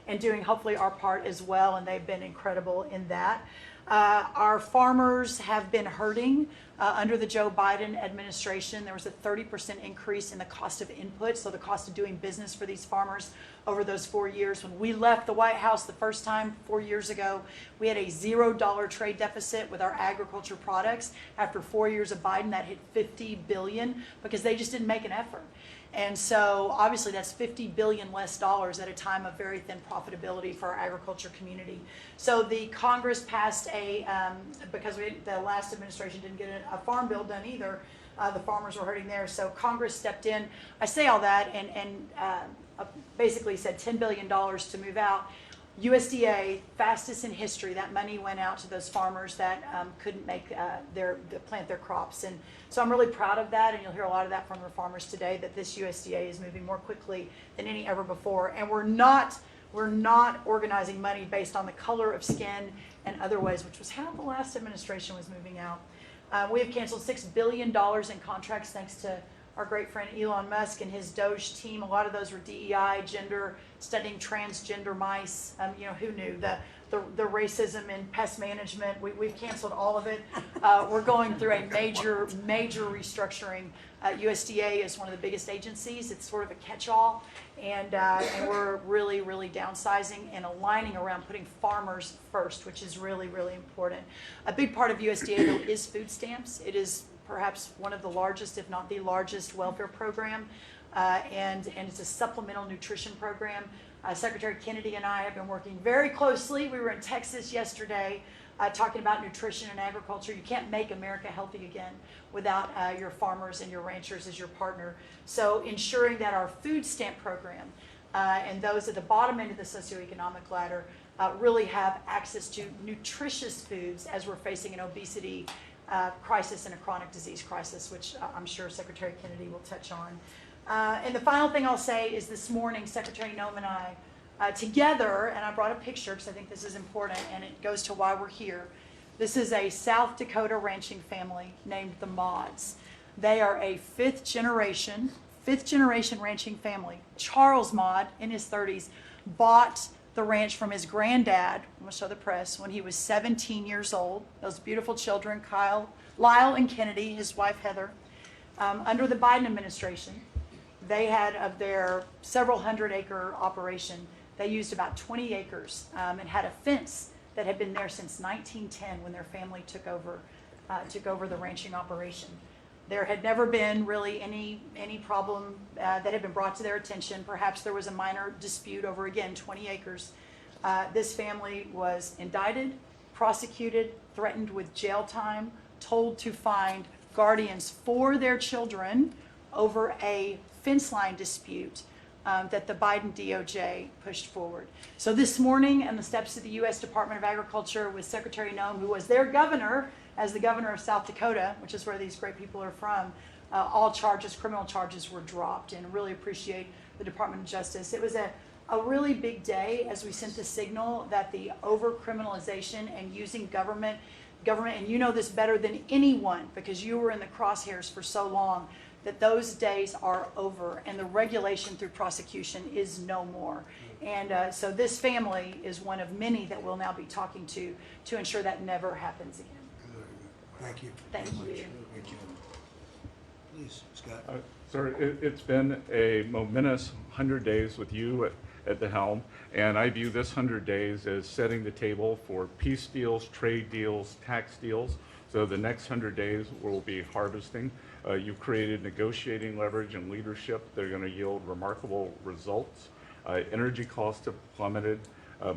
and doing hopefully our part as well, and they've been incredible in that. Our farmers have been hurting under the Joe Biden administration. There was a 30% increase in the cost of input, so the cost of doing business for these farmers over those 4 years. When we left the White House the first time 4 years ago, we had a $0 trade deficit with our agriculture products. After 4 years of Biden, that hit $50 billion because they just didn't make an effort. And so obviously that's $50 billion less dollars at a time of very thin profitability for our agriculture community. So the Congress passed because the last administration didn't get a farm bill done either. The farmers were hurting there, so Congress stepped in. I say all that and basically said $10 billion to move out. USDA, fastest in history, that money went out to those farmers that couldn't make plant their crops. And so I'm really proud of that, and you'll hear a lot of that from the farmers today, that this USDA is moving more quickly than any ever before. And we're not organizing money based on the color of skin and other ways, which was how the last administration was moving out. We have canceled $6 billion in contracts thanks to our great friend Elon Musk and his Doge team. A lot of those were DEI, gender, studying transgender mice. Who knew? The racism in pest management, we've canceled all of it. We're going through a major restructuring. USDA is one of the biggest agencies. It's sort of a catch-all, and we're really downsizing and aligning around putting farmers first, which is really important. A big part of USDA, though, is food stamps. It is perhaps one of the largest, if not the largest, welfare program, and it's a supplemental nutrition program. Secretary Kennedy and I have been working very closely. We were in Texas yesterday talking about nutrition and agriculture. You can't make America healthy again without your farmers and your ranchers as your partner. So ensuring that our food stamp program and those at the bottom end of the socioeconomic ladder really have access to nutritious foods as we're facing an obesity crisis and a chronic disease crisis, which I'm sure Secretary Kennedy will touch on. And the final thing I'll say is this morning, Secretary Noem and I, together, and I brought a picture because I think this is important and it goes to why we're here. This is a South Dakota ranching family named the Mods. They are a fifth generation ranching family. Charles Mod, in his 30s, bought the ranch from his granddad, I'm going to show the press, when he was 17 years old. Those beautiful children, Lyle and Kennedy, his wife Heather. Under the Biden administration, they had, of their several hundred-acre operation, they used about 20 acres and had a fence that had been there since 1910 when their family took over the ranching operation. There had never been really any problem that had been brought to their attention. Perhaps there was a minor dispute over, again, 20 acres. This family was indicted, prosecuted, threatened with jail time, told to find guardians for their children over a fence line dispute that the Biden DOJ pushed forward. So this morning, on the steps of the U.S. Department of Agriculture with Secretary Noem, who was their governor, as the governor of South Dakota, which is where these great people are from, all criminal charges were dropped, and really appreciate the Department of Justice. It was a really big day as we sent the signal that the over-criminalization and using government, and you know this better than anyone because you were in the crosshairs for so long, that those days are over and the regulation through prosecution is no more. And so this family is one of many that we'll now be talking to ensure that never happens again. Thank you. Thank very much. you. Great job. Please, Scott. Sir, it's been a momentous 100 days with you at the helm, and I view this 100 days as setting the table for peace deals, trade deals, tax deals. So the next 100 days will be harvesting. You've created negotiating leverage and leadership that are going to yield remarkable results. Energy costs have plummeted.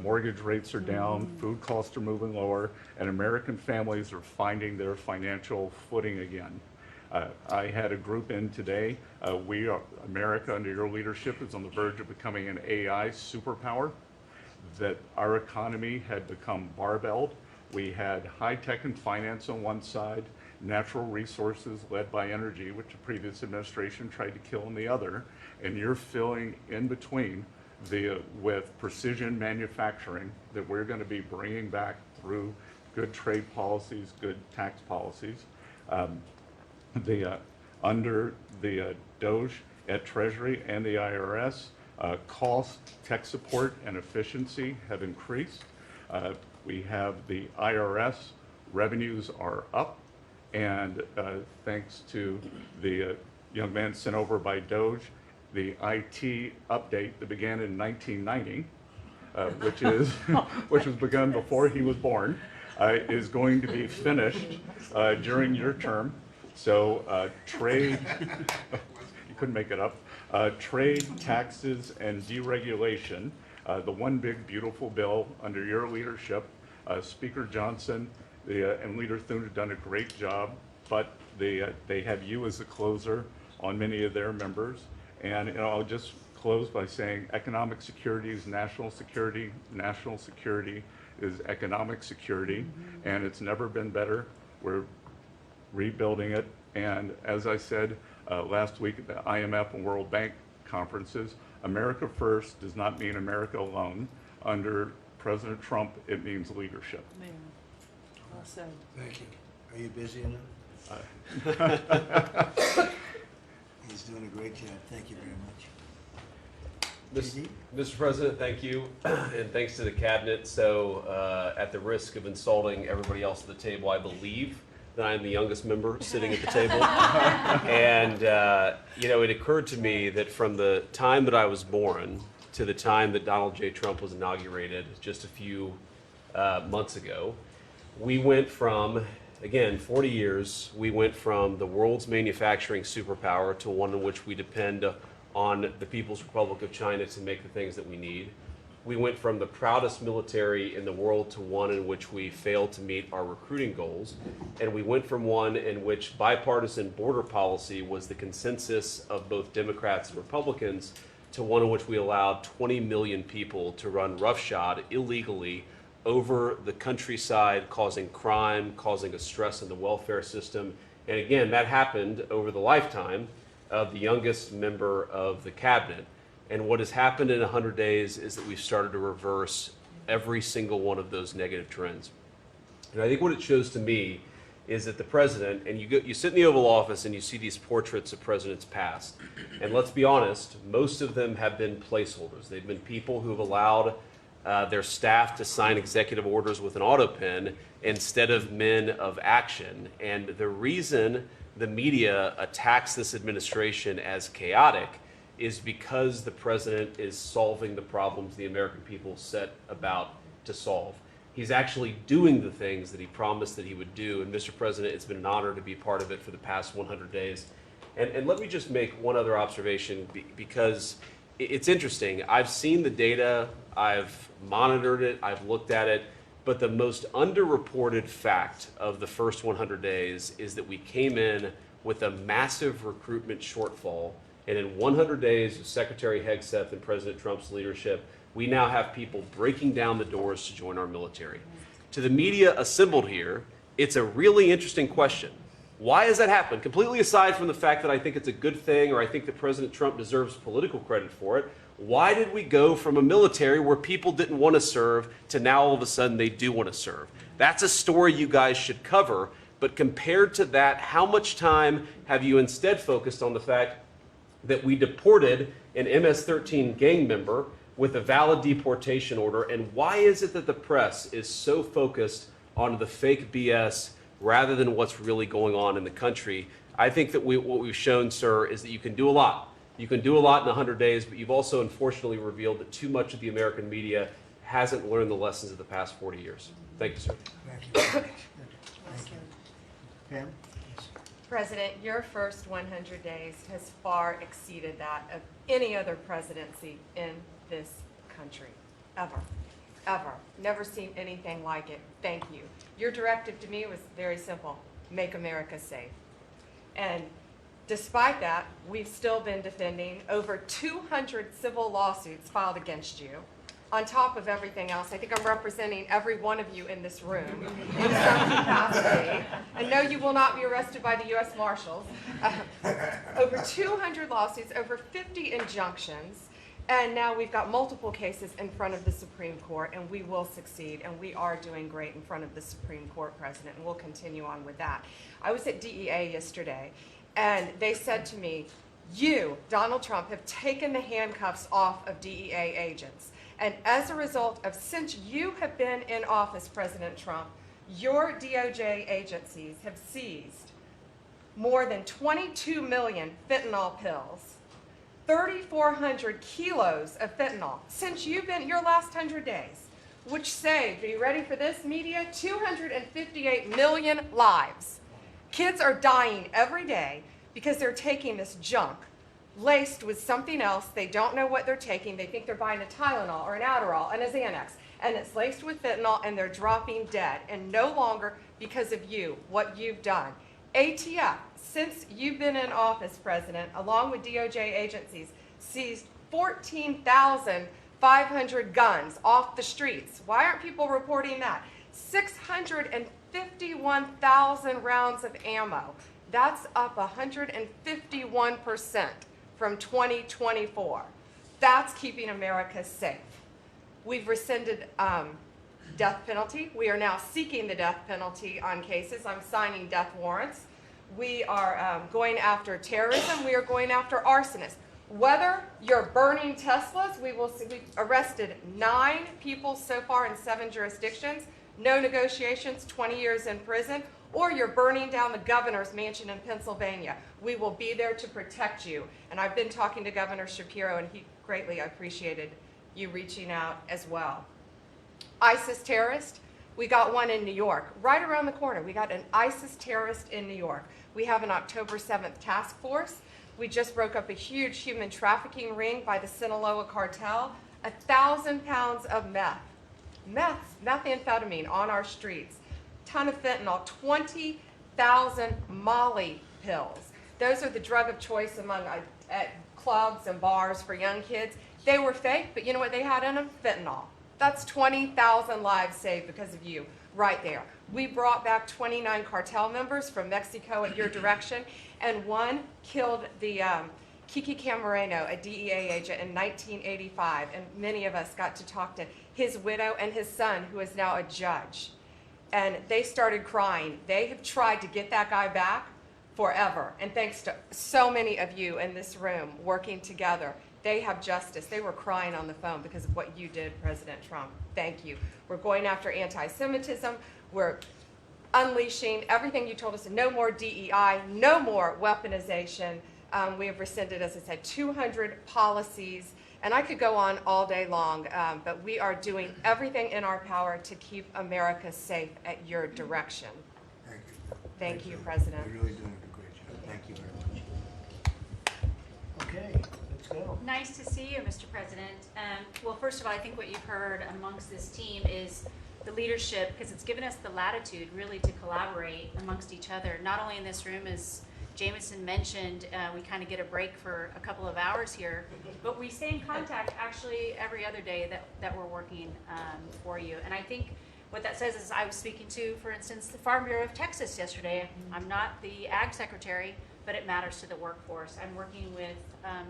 Mortgage rates are down, food costs are moving lower, and American families are finding their financial footing again. I had a group in today. America, under your leadership, is on the verge of becoming an AI superpower, that our economy had become barbelled. We had high tech and finance on one side, natural resources led by energy, which the previous administration tried to kill on the other, and you're filling in between with precision manufacturing that we're going to be bringing back through good trade policies, good tax policies. Under the Doge at Treasury and the IRS, cost, tech support, and efficiency have increased. We have the IRS revenues are up, and thanks to the young man sent over by Doge, the IT update that began in 1990, which was begun before he was born, is going to be finished during your term. So trade, you couldn't make it up, trade, taxes, and deregulation, the one big beautiful bill under your leadership. Speaker Johnson and Leader Thune have done a great job but they have you as a closer on many of their members. And I'll just close by saying economic security is national security. National security is economic security, and it's never been better. We're rebuilding it. And as I said last week at the IMF and World Bank conferences, America first does not mean America alone. Under President Trump, it means leadership. Man, well said. Thank you. Are you busy enough? He's doing a great job. Thank you very much. JD? Mr. President, thank you, and thanks to the cabinet. So, at the risk of insulting everybody else at the table, I believe that I am the youngest member sitting at the table. And, it occurred to me that from the time that I was born to the time that Donald J. Trump was inaugurated just a few months ago, we went from, again, 40 years, we went from the world's manufacturing superpower to one in which we depend on the People's Republic of China to make the things that we need. We went from the proudest military in the world to one in which we failed to meet our recruiting goals. And we went from one in which bipartisan border policy was the consensus of both Democrats and Republicans to one in which we allowed 20 million people to run roughshod illegally over the countryside, causing crime, causing a stress in the welfare system. And again, that happened over the lifetime of the youngest member of the cabinet. And what has happened in 100 days is that we've started to reverse every single one of those negative trends. And I think what it shows to me is that the president, and you sit in the Oval Office and you see these portraits of presidents past, and let's be honest, most of them have been placeholders. They've been people who have allowed their staff to sign executive orders with an auto pen instead of men of action. And the reason the media attacks this administration as chaotic is because the president is solving the problems the American people set about to solve. He's actually doing the things that he promised that he would do. And Mr. President, it's been an honor to be part of it for the past 100 days. And let me just make one other observation because it's interesting. I've seen the data, I've monitored it, I've looked at it, but the most underreported fact of the first 100 days is that we came in with a massive recruitment shortfall. And in 100 days of Secretary Hegseth and President Trump's leadership, we now have people breaking down the doors to join our military. To the media assembled here, it's a really interesting question. Why has that happened? Completely aside from the fact that I think it's a good thing or I think that President Trump deserves political credit for it, why did we go from a military where people didn't want to serve to now all of a sudden they do want to serve? That's a story you guys should cover, but compared to that, how much time have you instead focused on the fact that we deported an MS-13 gang member with a valid deportation order? And why is it that the press is so focused on the fake BS rather than what's really going on in the country? I think that what we've shown, sir, is that you can do a lot. You can do a lot in 100 days, but you've also unfortunately revealed that too much of the American media hasn't learned the lessons of the past 40 years. Thank you, sir. Thank you. Thank you. Pam? President, your first 100 days has far exceeded that of any other presidency in this country, ever, ever. Never seen anything like it. Thank you. Your directive to me was very simple: make America safe. And despite that, we've still been defending over 200 civil lawsuits filed against you. On top of everything else, I think I'm representing every one of you in this room in some capacity. And no, you will not be arrested by the U.S. Marshals. Over 200 lawsuits, over 50 injunctions, and now we've got multiple cases in front of the Supreme Court, and we will succeed, and we are doing great in front of the Supreme Court, President, and we'll continue on with that. I was at DEA yesterday, and they said to me, you, Donald Trump, have taken the handcuffs off of DEA agents. And as a result of, since you have been in office, President Trump, your DOJ agencies have seized more than 22 million fentanyl pills, 3,400 kilos of fentanyl since you've been your last 100 days, which saved, are you ready for this, media? 258 million lives. Kids are dying every day because they're taking this junk laced with something else. They don't know what they're taking. They think they're buying a Tylenol or an Adderall and a Xanax, and it's laced with fentanyl, and they're dropping dead. And no longer because of you, what you've done. ATF, since you've been in office, President, along with DOJ agencies, seized 14,500 guns off the streets. Why aren't people reporting that? 651,000 rounds of ammo. That's up 151% from 2024. That's keeping America safe. We've rescinded death penalty. We are now seeking the death penalty on cases. I'm signing death warrants. We are going after terrorism. We are going after arsonists. Whether you're burning Teslas, we've arrested 9 people so far in 7 jurisdictions, no negotiations, 20 years in prison, or you're burning down the governor's mansion in Pennsylvania. We will be there to protect you. And I've been talking to Governor Shapiro, and he greatly appreciated you reaching out as well. ISIS terrorist, we got one in New York, right around the corner. We got an ISIS terrorist in New York. We have an October 7th task force. We just broke up a huge human trafficking ring by the Sinaloa cartel. 1,000 pounds of methamphetamine on our streets. Ton of fentanyl, 20,000 Molly pills. Those are the drug of choice among at clubs and bars for young kids. They were fake, but you know what they had in them? Fentanyl. That's 20,000 lives saved because of you, right there. We brought back 29 cartel members from Mexico in your direction, and one killed the Kiki Camareno, a DEA agent, in 1985, and many of us got to talk to his widow and his son, who is now a judge. And they started crying. They have tried to get that guy back forever, and thanks to so many of you in this room working together, they have justice. They were crying on the phone because of what you did, President Trump. Thank you. We're going after anti-Semitism. We're unleashing everything you told us. No more DEI, no more weaponization. We have rescinded, as I said, 200 policies. And I could go on all day long, but we are doing everything in our power to keep America safe at your direction. Thank you. Thank you, President. You're really doing a great job. Thank you very much. Okay, let's go. Nice to see you, Mr. President. Well, first of all, I think what you've heard amongst this team is the leadership, because it's given us the latitude really to collaborate amongst each other, not only in this room, as Jameson mentioned, we kind of get a break for a couple of hours here, but we stay in contact actually every other day that we're working for you. And I think what that says is I was speaking to, for instance, the Farm Bureau of Texas yesterday. I'm not the Ag Secretary, but it matters to the workforce. I'm working with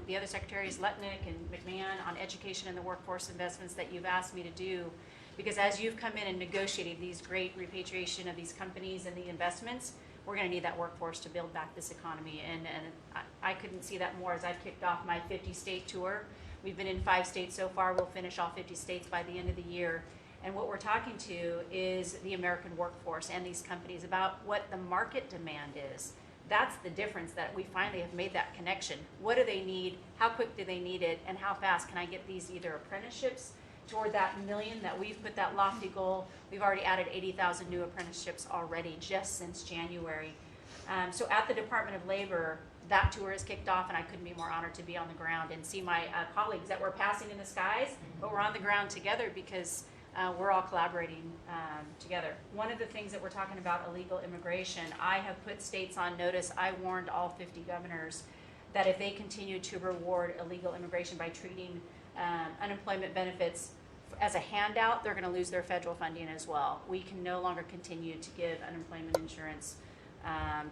the other secretaries, Lutnick and McMahon, on education and the workforce investments that you've asked me to do. Because as you've come in and negotiated these great repatriation of these companies and the investments, we're going to need that workforce to build back this economy. And I couldn't see that more as I've kicked off my 50-state tour. We've been in 5 states so far. We'll finish all 50 states by the end of the year. And what we're talking to is the American workforce and these companies about what the market demand is. That's the difference, that we finally have made that connection. What do they need? How quick do they need it? And how fast can I get these either apprenticeships toward that 1 million that we've put that lofty goal. We've already added 80,000 new apprenticeships already just since January. So at the Department of Labor, that tour is kicked off, and I couldn't be more honored to be on the ground and see my colleagues that we're passing in the skies, but we're on the ground together because we're all collaborating together. One of the things that we're talking about, illegal immigration, I have put states on notice. I warned all 50 governors that if they continue to reward illegal immigration by treating unemployment benefits as a handout, they're going to lose their federal funding as well. We can no longer continue to give unemployment insurance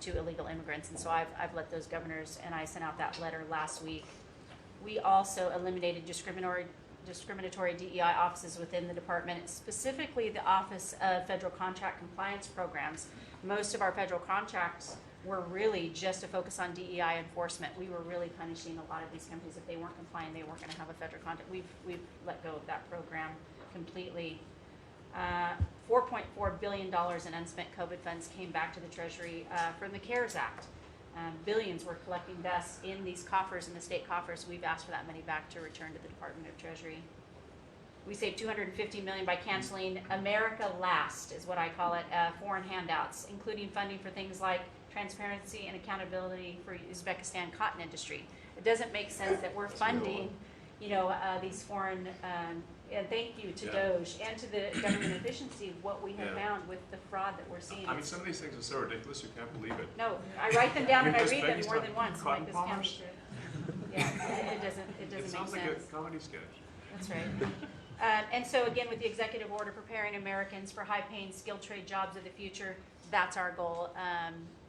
to illegal immigrants, and so I've let those governors, and I sent out that letter last week. We also eliminated discriminatory DEI offices within the department, specifically the Office of Federal Contract Compliance Programs. Most of our federal contracts were really just to focus on DEI enforcement. We were really punishing a lot of these companies. If they weren't complying, they weren't going to have a federal contract. We've let go of that program completely. $4.4 billion in unspent COVID funds came back to the Treasury from the CARES Act. Billions were collecting thus in these coffers, in the state coffers. We've asked for that money back to return to the Department of Treasury. We saved $250 million by canceling America Last, is what I call it, foreign handouts, including funding for things like transparency and accountability for Uzbekistan cotton industry. It doesn't make sense that we're funding, these foreign And thank you to Yeah. Doge and to the government efficiency, what we have Yeah. found with the fraud that we're seeing. I mean, some of these things are so ridiculous, you can't believe it. No, I write them down and I Just read them based more on than once, cotton like this county farmers? should. Yeah, it doesn't It make sounds like sense. a comedy sketch. That's right. And so again, with the executive order, preparing Americans for high-paying, skilled trade jobs of the future, that's our goal.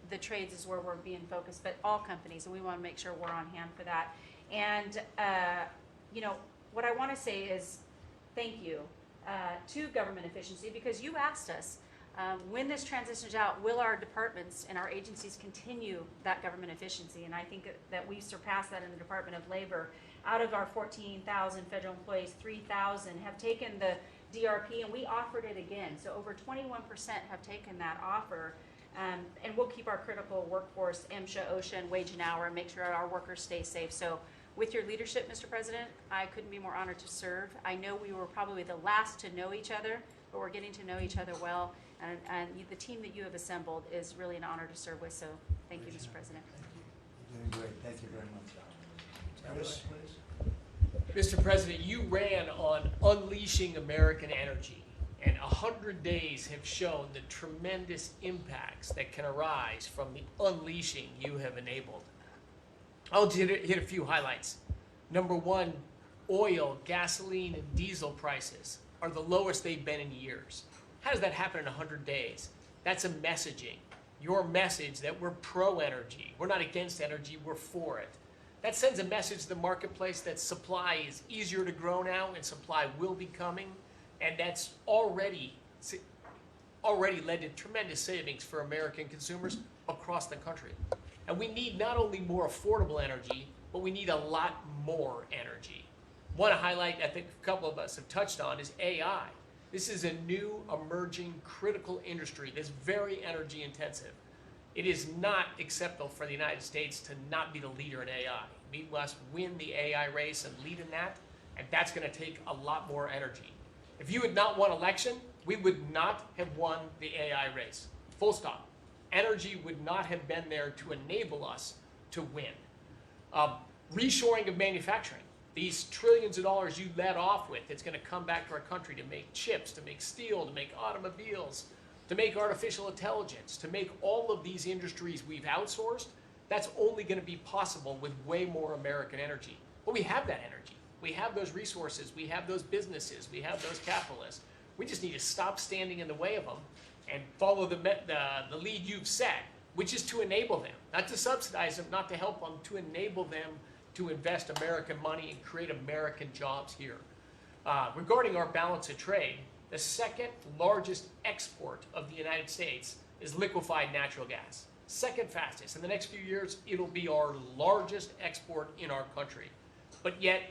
The trades is where we're being focused, but all companies, and we want to make sure we're on hand for that. And, you know, what I want to say is thank you to government efficiency, because you asked us, when this transitions out, will our departments and our agencies continue that government efficiency? And I think that we surpassed that in the Department of Labor. Out of our 14,000 federal employees, 3,000 have taken the DRP, and we offered it again. So over 21% have taken that offer. And we'll keep our critical workforce, MSHA, OSHA, and wage and hour, and make sure our workers stay safe. So with your leadership, Mr. President, I couldn't be more honored to serve. I know we were probably the last to know each other, but we're getting to know each other well. And the team that you have assembled is really an honor to serve with. So thank you, Mr. President. You're doing great. Thank you very much. Chris, please. Mr. President, you ran on unleashing American energy, and 100 days have shown the tremendous impacts that can arise from the unleashing you have enabled. I'll hit a few highlights. Number one, oil, gasoline, and diesel prices are the lowest they've been in years. How does that happen in 100 days? That's a messaging. Your message that we're pro-energy. We're not against energy, we're for it. That sends a message to the marketplace that supply is easier to grow now and supply will be coming, and that's already led to tremendous savings for American consumers across the country. And we need not only more affordable energy, but we need a lot more energy. One highlight I think a couple of us have touched on is AI. This is a new emerging critical industry that's very energy intensive. It is not acceptable for the United States to not be the leader in AI. We must win the AI race and lead in that, and that's going to take a lot more energy. If you had not won election, we would not have won the AI race. Full stop. Energy would not have been there to enable us to win. Reshoring of manufacturing. These trillions of dollars you led off with, it's going to come back to our country to make chips, to make steel, to make automobiles, to make artificial intelligence, to make all of these industries we've outsourced. That's only going to be possible with way more American energy. But we have that energy. We have those resources. We have those businesses. We have those capitalists. We just need to stop standing in the way of them and follow the lead you've set, which is to enable them, not to subsidize them, not to help them, to enable them to invest American money and create American jobs here. Regarding our balance of trade, the second largest export of the United States is liquefied natural gas. Second fastest. In the next few years, it'll be our largest export in our country. But yet,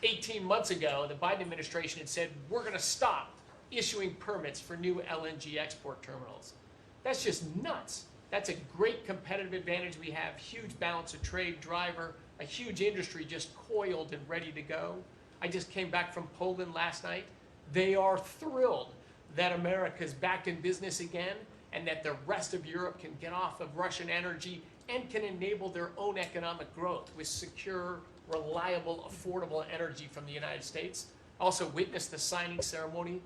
18 months ago, the Biden administration had said, we're going to stop issuing permits for new LNG export terminals. That's just nuts. That's a great competitive advantage we have, huge balance of trade driver, a huge industry just coiled and ready to go. I just came back from Poland last night. They are thrilled that America is back in business again and that the rest of Europe can get off of Russian energy and can enable their own economic growth with secure, reliable, affordable energy from the United States. Also witnessed the signing ceremony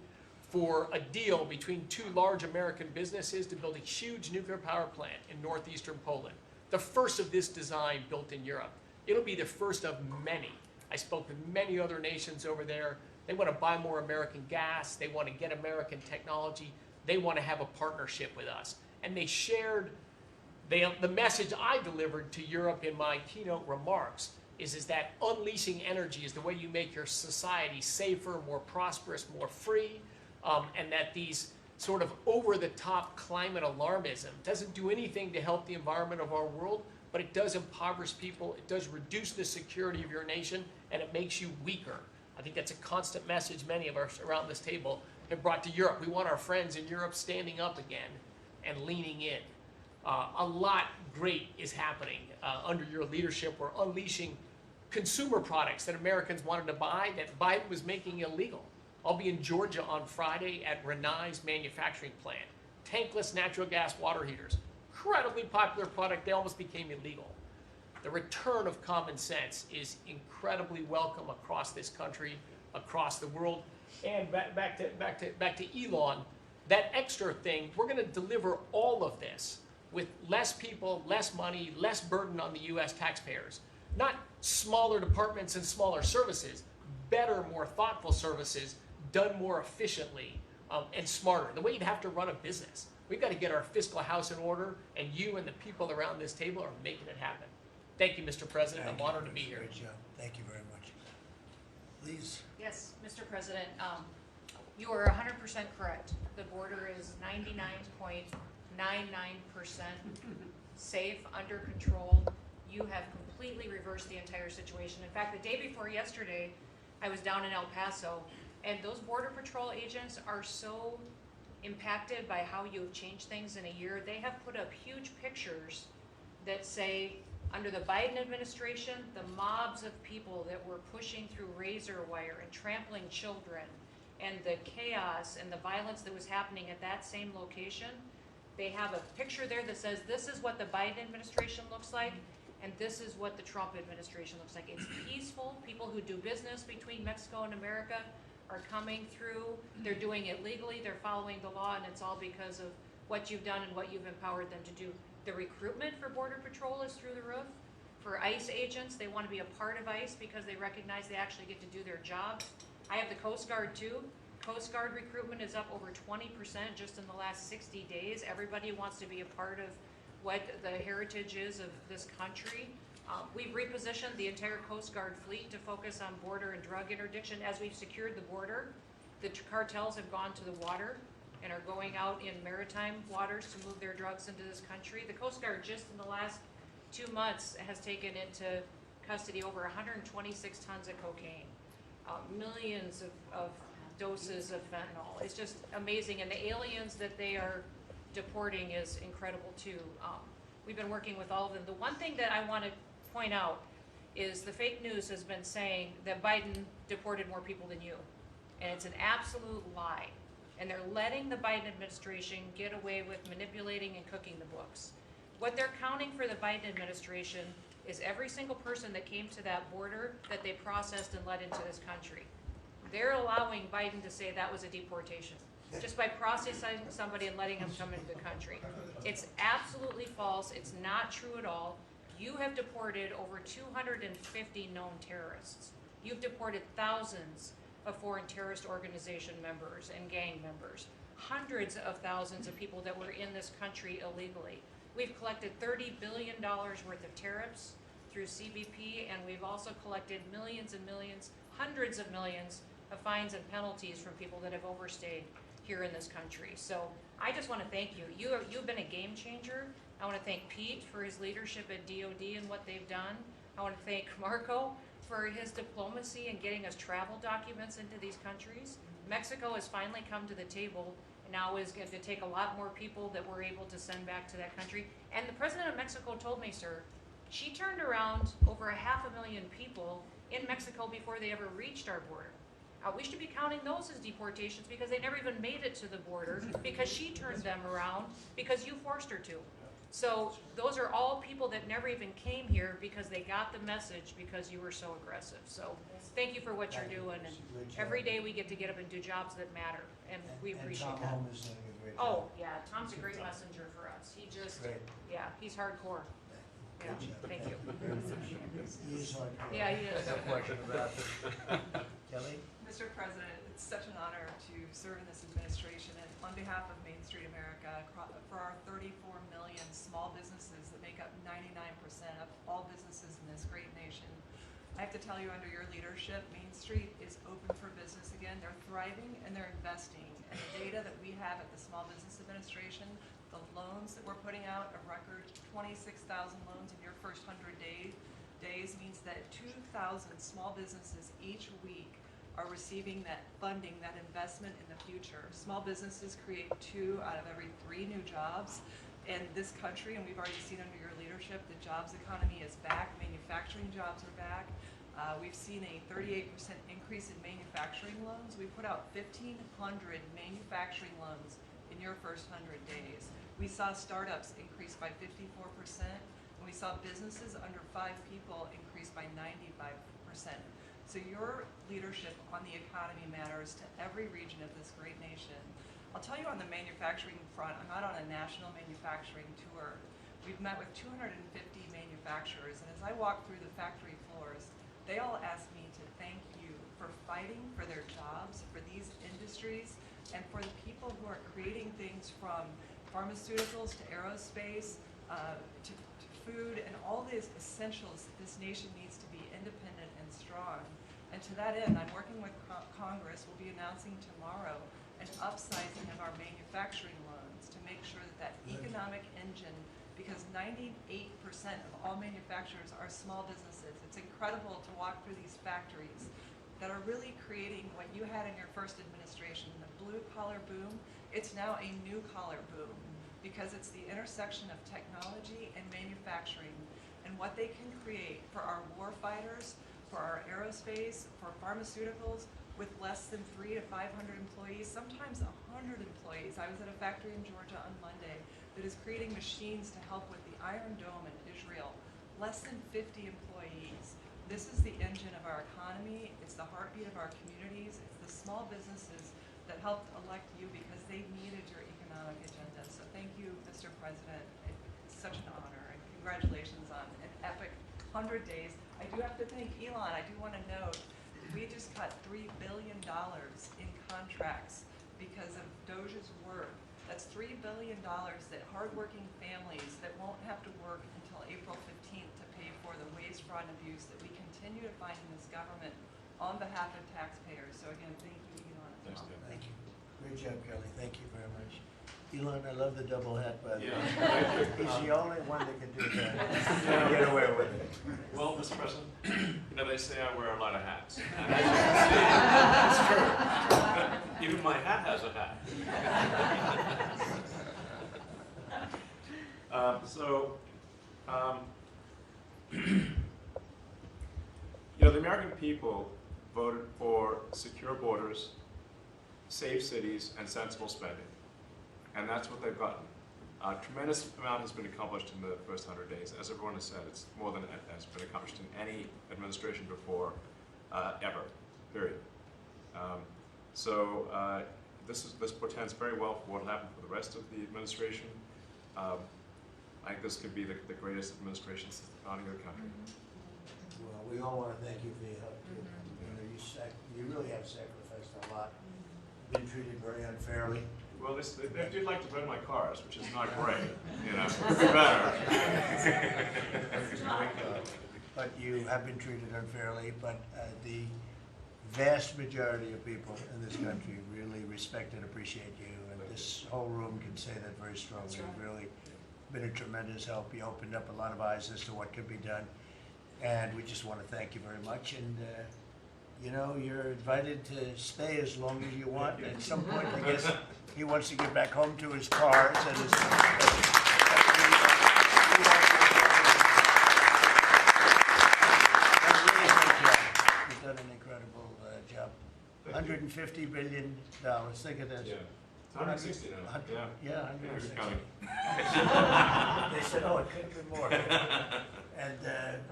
for a deal between two large American businesses to build a huge nuclear power plant in northeastern Poland. The first of this design built in Europe. It'll be the first of many. I spoke with many other nations over there. They want to buy more American gas. They want to get American technology. They want to have a partnership with us. And they shared the message I delivered to Europe in my keynote remarks is that unleashing energy is the way you make your society safer, more prosperous, more free, and that these sort of over-the-top climate alarmism doesn't do anything to help the environment of our world, but it does impoverish people, it does reduce the security of your nation, and it makes you weaker. I think that's a constant message many of us around this table have brought to Europe. We want our friends in Europe standing up again and leaning in. A lot great is happening under your leadership. We're unleashing consumer products that Americans wanted to buy that Biden was making illegal. I'll be in Georgia on Friday at Renai's manufacturing plant. Tankless natural gas water heaters. Incredibly popular product. They almost became illegal. The return of common sense is incredibly welcome across this country. across the world. And back to Elon, that extra thing, we're going to deliver all of this with less people, less money, less burden on the U.S. taxpayers. Not smaller departments and smaller services, better, more thoughtful services done more efficiently and smarter. The way you'd have to run a business. We've got to get our fiscal house in order, and you and the people around this table are making it happen. Thank you, Mr. President. I'm honored to be here. Great job. Thank you very much. Please. Yes, Mr. President, you are 100% correct. The border is 99.99% safe, under control. You have completely reversed the entire situation. In fact, the day before yesterday, I was down in El Paso, and those Border Patrol agents are so impacted by how you have changed things in a year. They have put up huge pictures that say, under the Biden administration, the mobs of people that were pushing through razor wire and trampling children, and the chaos and the violence that was happening at that same location, they have a picture there that says, this is what the Biden administration looks like, and this is what the Trump administration looks like. It's peaceful. People who do business between Mexico and America are coming through. They're doing it legally. They're following the law, and it's all because of what you've done and what you've empowered them to do. The recruitment for Border Patrol is through the roof. For ICE agents, they want to be a part of ICE because they recognize they actually get to do their job. I have the Coast Guard too. Coast Guard recruitment is up over 20% just in the last 60 days. Everybody wants to be a part of what the heritage is of this country. We've repositioned the entire Coast Guard fleet to focus on border and drug interdiction. As we've secured the border, the cartels have gone to the water and are going out in maritime waters to move their drugs into this country. The Coast Guard just in the last 2 months has taken into custody over 126 tons of cocaine, millions of doses of fentanyl. It's just amazing, and the aliens that they are deporting is incredible too. We've been working with all of them. The one thing that I want to point out is the fake news has been saying that Biden deported more people than you, and it's an absolute lie. And they're letting the Biden administration get away with manipulating and cooking the books. What they're counting for the Biden administration is every single person that came to that border that they processed and let into this country. They're allowing Biden to say that was a deportation, just by processing somebody and letting them come into the country. It's absolutely false. It's not true at all. You have deported over 250 known terrorists. You've deported thousands of foreign terrorist organization members and gang members, hundreds of thousands of people that were in this country illegally. We've collected $30 billion worth of tariffs through CBP, and we've also collected millions and millions, hundreds of millions of fines and penalties from people that have overstayed here in this country. So I just want to thank you. You've been a game changer. I want to thank Pete for his leadership at DOD and what they've done. I want to thank Marco for his diplomacy and getting us travel documents into these countries. Mexico has finally come to the table and now is going to take a lot more people that we're able to send back to that country. And the president of Mexico told me, sir, she turned around over 500,000 people in Mexico before they ever reached our border. We should be counting those as deportations because they never even made it to the border because she turned them around because you forced her to. So those are all people that never even came here because they got the message because you were so aggressive. So thank you for what you're doing, and every day we get to get up and do jobs that matter, and we appreciate that. Tom Holm is doing a great job. Oh, yeah, Tom's a great messenger for us. He just, Great. yeah, he's hardcore. Yeah, Good job. thank you. He is hardcore. Yeah, he is. No question about it. Kelly? Mr. President, it's such an honor to serve in this administration, and on behalf of Main Street America, for our 34 million small businesses that make up 99% of all businesses in this great nation, I have to tell you, under your leadership, Main Street is open for business again. They're thriving and they're investing. And the data that we have at the Small Business Administration, the loans that we're putting out, a record 26,000 loans in your first 100 days means that 2,000 small businesses each week are receiving that funding, that investment in the future. Small businesses create 2 out of every 3 new jobs in this country, and we've already seen under your leadership the jobs economy is back, manufacturing jobs are back. We've seen a 38% increase in manufacturing loans. We put out 1,500 manufacturing loans in your first 100 days. We saw startups increase by 54%, and we saw businesses under 5 people increase by 95%. So your leadership on the economy matters to every region of this great nation. I'll tell you on the manufacturing front, I'm out on a national manufacturing tour. We've met with 250 manufacturers, and as I walk through the factory floors, they all ask me to thank you for fighting for their jobs, for these industries, and for the people who are creating things from pharmaceuticals to aerospace, to food, and all these essentials that this nation needs to be independent and strong. And to that end, I'm working with Congress. We'll be announcing tomorrow an upsizing of our manufacturing loans to make sure that that economic engine, because 98% of all manufacturers are small businesses. It's incredible to walk through these factories that are really creating what you had in your first administration, the blue collar boom. It's now a new collar boom because it's the intersection of technology and manufacturing and what they can create for our war fighters, for our aerospace, for pharmaceuticals with less than 300 to 500 employees, sometimes 100 employees. I was at a factory in Georgia on Monday that is creating machines to help with the Iron Dome in Israel. Less than 50 employees. This is the engine of our economy. It's the heartbeat of our communities. It's the small businesses that helped elect you because they needed your economic agenda. So thank you, Mr. President. It's such an honor, and congratulations on an epic 100 days. I do have to thank Elon. I do want to note, we just cut $3 billion in contracts because of Doge's work. That's $3 billion that hardworking families that won't have to work until April 15th to pay for the waste, fraud, and abuse that we continue to find in this government on behalf of taxpayers. So again, thank you, Elon. Thanks, Dan. Thank you. Great job, Kelly. Thank you very much. Elon, I love the double hat, by the way. He's the only one that can do that. Get away with it. Well, Mr. President, you know, they say I wear a lot of hats. And as you can see, it's true. Even my hat has a hat. You know, the American people voted for secure borders, safe cities, and sensible spending. And that's what they've gotten. A tremendous amount has been accomplished in the first 100 days. As everyone has said, it's more than has been accomplished in any administration before, ever, period. This portends very well for what will happen for the rest of the administration. I think this could be the greatest administration since the founding of the country. Well, we all want to thank you for your help, too. You know, you really have sacrificed a lot. Been treated very unfairly. Well, they do like to burn my cars, which is not great. You know, it's better. But you have been treated unfairly, but the vast majority of people in this country really respect and appreciate you, and this whole room can say that very strongly. You've really been a tremendous help. You opened up a lot of eyes as to what could be done, and we just want to thank you very much. And you know, you're invited to stay as long as you want. At some point, I guess he wants to get back home to his cars and his. You've done an incredible job. $150 billion. Think of this. Yeah. It's 160 now. Yeah, Who's 160. counting? They said, oh, it could have been more. And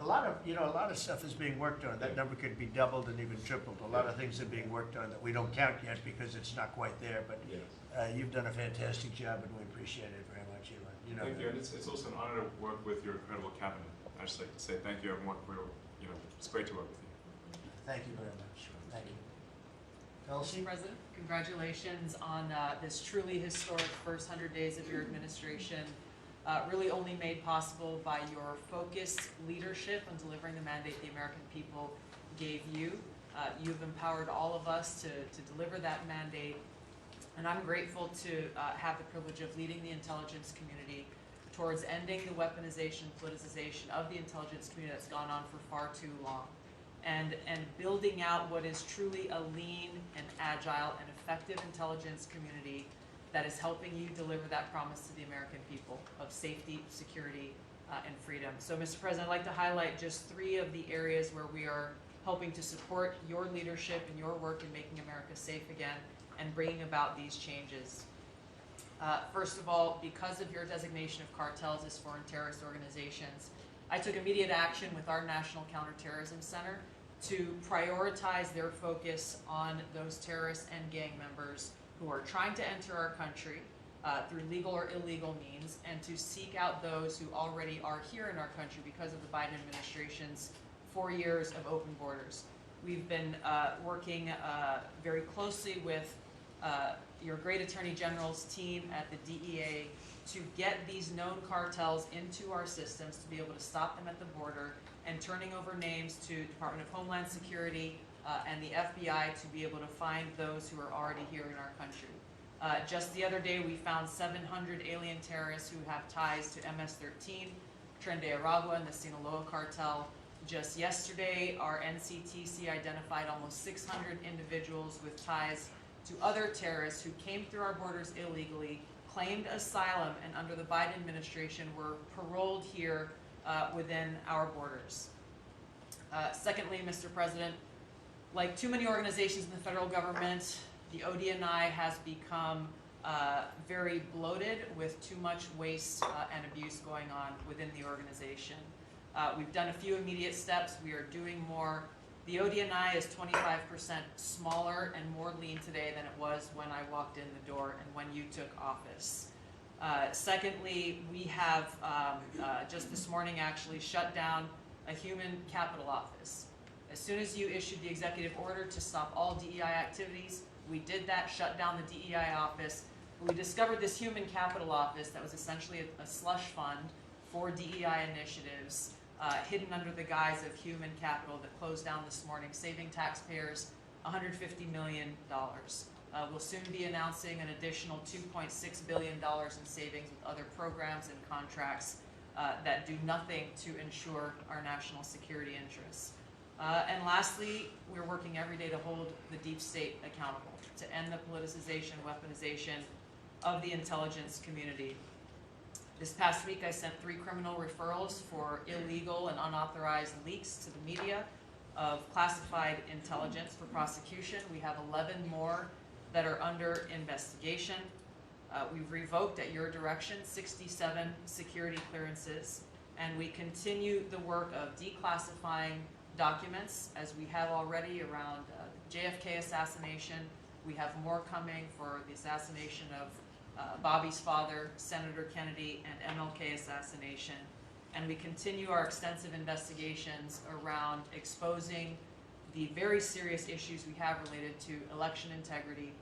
a lot of stuff is being worked on. That number could be doubled and even tripled. A lot of things are being worked on that we don't count yet because it's not quite there. But you've done a fantastic job, and we appreciate it very much, Elon. You know, Thank you, and it's also an honor to work with your incredible cabinet. I just like to say thank you, everyone. It's great to work with you. Thank you very much. Thank you. Mr. President, congratulations on this truly historic first 100 days of your administration. Really only made possible by your focused leadership on delivering the mandate the American people gave you. You've empowered all of us to deliver that mandate, and I'm grateful to have the privilege of leading the intelligence community towards ending the weaponization, politicization of the intelligence community that's gone on for far too long, and building out what is truly a lean and agile and effective intelligence community that is helping you deliver that promise to the American people of safety, security, and freedom. So, Mr. President, I'd like to highlight just 3 of the areas where we are helping to support your leadership and your work in making America safe again and bringing about these changes. First of all, because of your designation of cartels as foreign terrorist organizations, I took immediate action with our National Counterterrorism Center to prioritize their focus on those terrorists and gang members who are trying to enter our country through legal or illegal means, and to seek out those who already are here in our country because of the Biden administration's 4 years of open borders. We've been working very closely with your great Attorney General's team at the DEA to get these known cartels into our systems, to be able to stop them at the border, and turning over names to Department of Homeland Security and the FBI to be able to find those who are already here in our country. Just the other day, we found 700 alien terrorists who have ties to MS-13, Tren de Aragua, and the Sinaloa cartel. Just yesterday, our NCTC identified almost 600 individuals with ties to other terrorists who came through our borders illegally, claimed asylum, and under the Biden administration were paroled here within our borders. Secondly, Mr. President, like too many organizations in the federal government, the ODNI has become very bloated with too much waste and abuse going on within the organization. We've done a few immediate steps. We are doing more. The ODNI is 25% smaller and more lean today than it was when I walked in the door and when you took office. Secondly, we have just this morning actually shut down a human capital office. As soon as you issued the executive order to stop all DEI activities, we did that, shut down the DEI office. But we discovered this human capital office that was essentially a slush fund for DEI initiatives, hidden under the guise of human capital, that closed down this morning, saving taxpayers $150 million. We'll soon be announcing an additional $2.6 billion in savings with other programs and contracts that do nothing to ensure our national security interests. And lastly, we're working every day to hold the deep state accountable, to end the politicization, weaponization of the intelligence community. This past week, I sent 3 criminal referrals for illegal and unauthorized leaks to the media of classified intelligence for prosecution. We have 11 more that are under investigation. We've revoked, at your direction, 67 security clearances, and we continue the work of declassifying documents, as we have already around the JFK assassination. We have more coming for the assassination of Bobby's father, Senator Kennedy, and MLK assassination. And we continue our extensive investigations around exposing the very serious issues we have related to election integrity,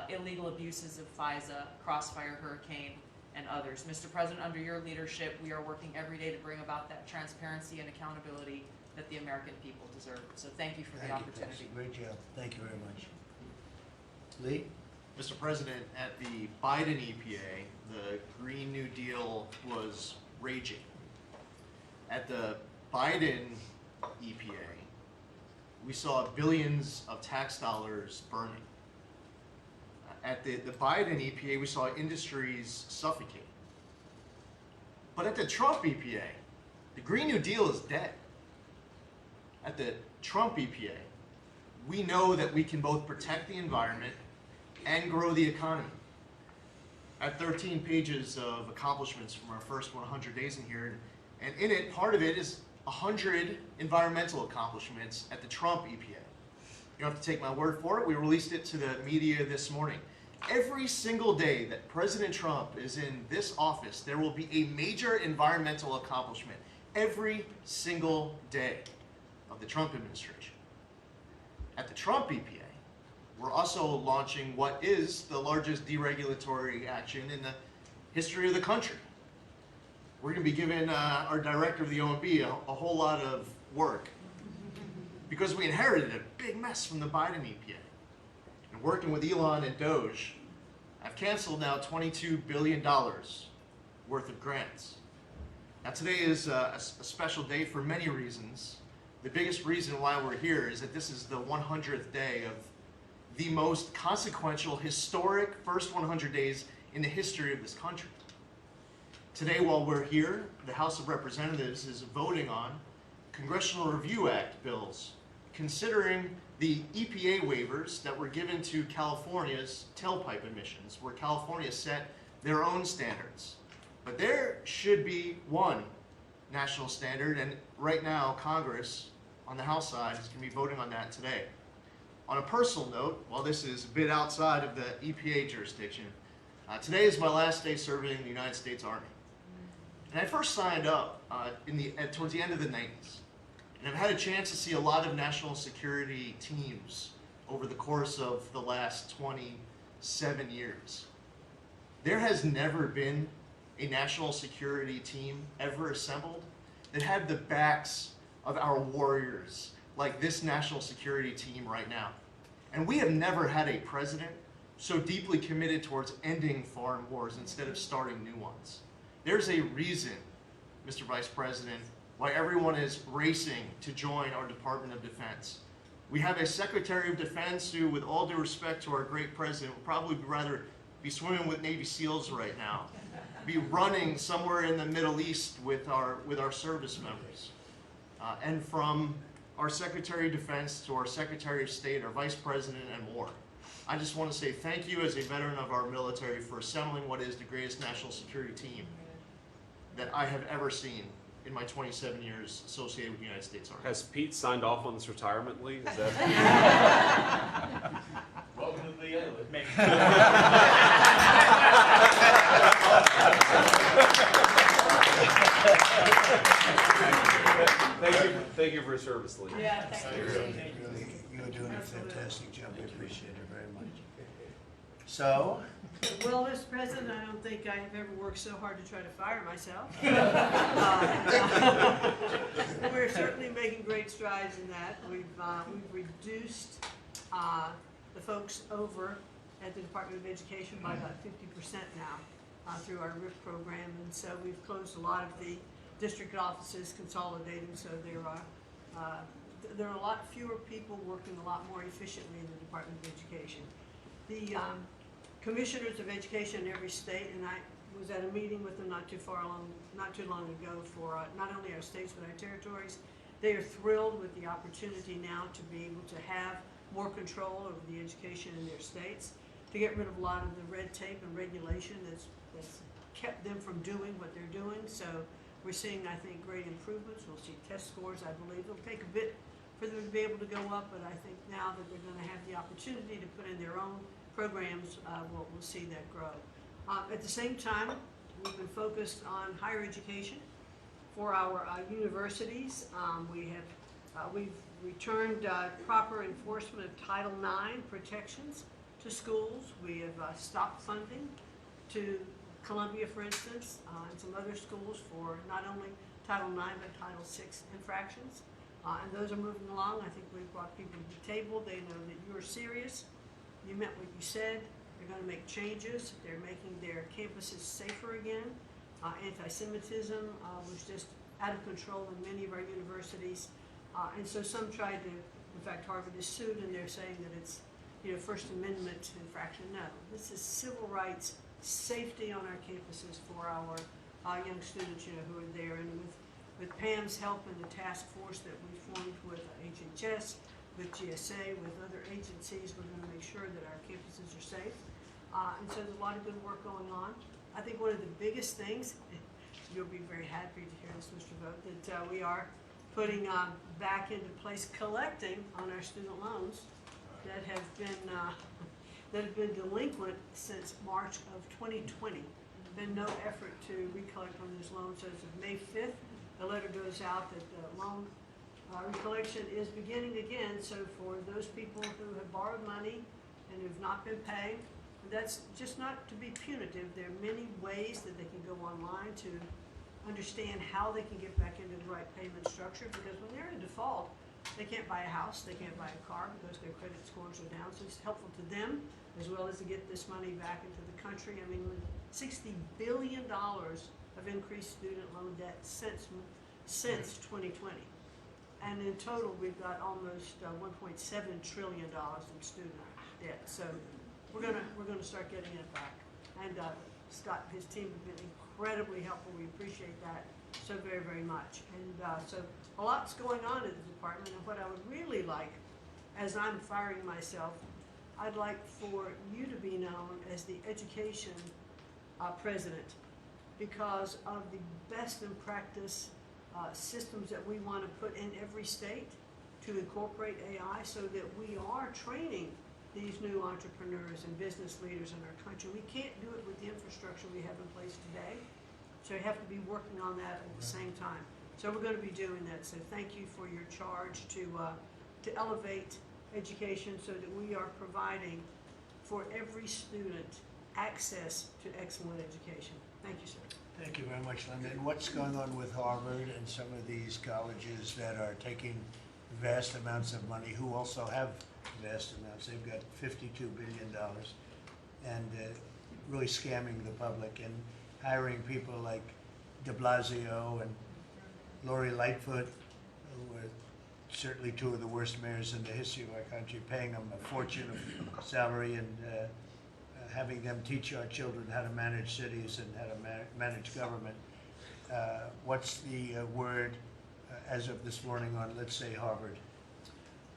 illegal abuses of FISA, Crossfire Hurricane, and others. Mr. President, under your leadership, we are working every day to bring about that transparency and accountability that the American people deserve. So thank you for the opportunity. Great job. Thank you very much. Lee? Mr. President, at the Biden EPA, the Green New Deal was raging. At the Biden EPA, we saw billions of tax dollars burning. At the Biden EPA, we saw industries suffocate. But at the Trump EPA, the Green New Deal is dead. At the Trump EPA, we know that we can both protect the environment and grow the economy. I have 13 pages of accomplishments from our first 100 days in here, and in it, part of it is 100 environmental accomplishments at the Trump EPA. You don't have to take my word for it. We released it to the media this morning. Every single day that President Trump is in this office, there will be a major environmental accomplishment. Every single day of the Trump administration. At the Trump EPA, we're also launching what is the largest deregulatory action in the history of the country. We're going to be giving our director of the OMB a whole lot of work because we inherited a big mess from the Biden EPA. And working with Elon and Doge, I've canceled now $22 billion worth of grants. Now today is a special day for many reasons. The biggest reason why we're here is that this is the 100th day of the most consequential, historic first 100 days in the history of this country. Today, while we're here, the House of Representatives is voting on Congressional Review Act bills, considering the EPA waivers that were given to California's tailpipe emissions, where California set their own standards. But there should be one national standard, and right now, Congress, on the House side is going to be voting on that today. On a personal note, while this is a bit outside of the EPA jurisdiction, today is my last day serving in the United States Army. And I first signed up towards the end of the 90s. And I've had a chance to see a lot of national security teams over the course of the last 27 years. There has never been a national security team ever assembled that had the backs of our warriors like this national security team right now. And we have never had a president so deeply committed towards ending foreign wars instead of starting new ones. There's a reason, Mr. Vice President, why everyone is racing to join our Department of Defense. We have a Secretary of Defense who, with all due respect to our great president, would probably rather be swimming with Navy SEALs right now, be running somewhere in the Middle East with our service members. And from our Secretary of Defense to our Secretary of State, our Vice President, and more. I just want to say thank you as a veteran of our military for assembling what is the greatest national security team that I have ever seen in my 27 years associated with the United States Army. Has Pete signed off on this retirement leave? Is that? Welcome to the VA with me. Thank you for your service, Lee. Yeah, thank you. You're doing a fantastic job. We appreciate it very much. So, Well, Mr. President, I don't think I have ever worked so hard to try to fire myself. We're certainly making great strides in that. We've reduced the folks over at the Department of Education by about 50% now through our RIF program, and so we've closed a lot of the district offices, consolidating, so there are a lot fewer people working a lot more efficiently in the Department of Education. The commissioners of education in every state, and I was at a meeting with them not too long ago for not only our states but our territories. They are thrilled with the opportunity now to be able to have more control over the education in their states, to get rid of a lot of the red tape and regulation that's kept them from doing what they're doing. So we're seeing, I think, great improvements. We'll see test scores, I believe. It'll take a bit for them to be able to go up, but I think now that they're going to have the opportunity to put in their own programs, we'll see that grow. At the same time, we've been focused on higher education for our universities. We've returned proper enforcement of Title IX protections to schools. We have stopped funding to Columbia, for instance, and some other schools for not only Title IX but Title VI infractions. And those are moving along. I think we've brought people to the table. They know that you're serious. You meant what you said. They're going to make changes. They're making their campuses safer again. Anti-Semitism was just out of control in many of our universities. And so some tried to, in fact, Harvard is sued, and they're saying that it's, First Amendment infraction. No, this is civil rights, safety on our campuses for our young students, who are there. And with Pam's help and the task force that we formed with HHS, with GSA, with other agencies, we're going to make sure that our campuses are safe. And so there's a lot of good work going on. I think one of the biggest things, you'll be very happy to hear this, Mr. Vogt, that we are putting back into place collecting on our student loans that have been delinquent since March of 2020. Been no effort to recollect on those loans. So as of May 5th, the letter goes out that the loan recollection is beginning again. So for those people who have borrowed money and who've not been paying, that's just not to be punitive. There are many ways that they can go online to understand how they can get back into the right payment structure, because when they're in default, they can't buy a house, they can't buy a car because their credit scores are down. So it's helpful to them as well as to get this money back into the country. I mean, $60 billion of increased student loan debt since 2020. And in total, we've got almost $1.7 trillion in student debt. So we're gonna start getting it back. And Scott and his team have been incredibly helpful. We appreciate that so very, very much. And so a lot's going on in the department. And what I would really like, as I'm firing myself, I'd like for you to be known as the education president, because of the best in practice systems that we want to put in every state. to incorporate AI so that we are training these new entrepreneurs and business leaders in our country. We can't do it with the infrastructure we have in place today, so you have to be working on that at the same time. So we're going to be doing that. So thank you for your charge to elevate education so that we are providing for every student access to excellent education. Thank you, sir. Thank you very much, Linda. And what's going on with Harvard and some of these colleges that are taking vast amounts of money, who also have vast amounts? They've got $52 billion and really scamming the public and hiring people like de Blasio and Lori Lightfoot, who are certainly two of the worst mayors in the history of our country, paying them a fortune of salary and having them teach our children how to manage cities and how to manage government. What's the word as of this morning on, let's say, Harvard?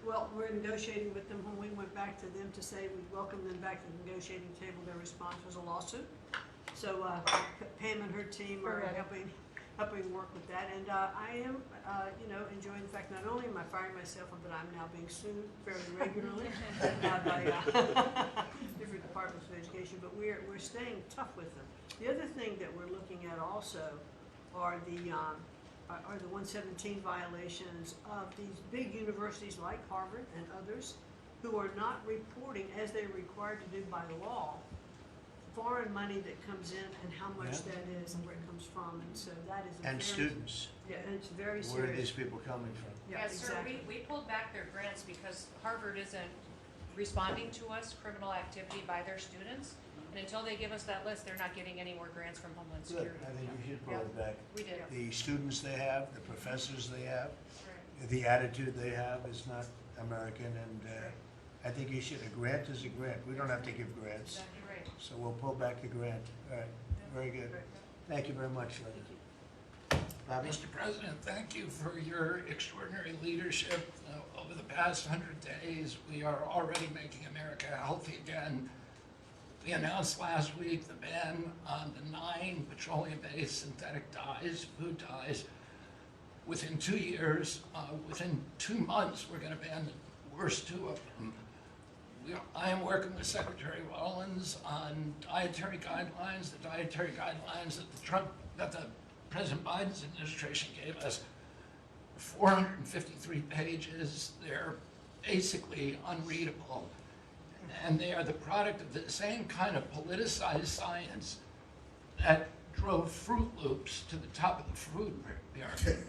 Well, we're negotiating with them. When we went back to them to say we welcome them back to the negotiating table, their response was a lawsuit. So Pam and her team are helping work with that. And I am, enjoying the fact not only am I firing myself, but I'm now being sued fairly regularly by different departments of education. But we're staying tough with them. The other thing that we're looking at also are the 117 violations of these big universities like Harvard and others who are not reporting as they're required to do by law foreign money that comes in and how much that is and where it comes from. And so that is And students. Yeah, and it's very serious. Where are these people coming from? Yeah, Yes, sir, exactly. we pulled back their grants because Harvard isn't responding to us, criminal activity by their students. And until they give us that list, they're not getting any more grants from Homeland Good, Security. I think you should pull it back. We did. The students they have, the professors they have, Right. the attitude they have is not American, and I think you should, a grant is a grant. We don't have to give grants. Exactly right. So we'll pull back the grant. All right, very good. Thank you very much, Linda. Bobby? Mr. President, thank you for your extraordinary leadership. Over the past 100 days, we are already making America healthy again. We announced last week the ban on the 9 petroleum-based synthetic dyes, food dyes. Within 2 years, within 2 months, we're going to ban the worst 2 of them. I am working with Secretary Rollins on dietary guidelines, the dietary guidelines that the President Biden's administration gave us. 453 pages. They're basically unreadable. And they are the product of the same kind of politicized science that drove Fruit Loops to the top of the food pyramid.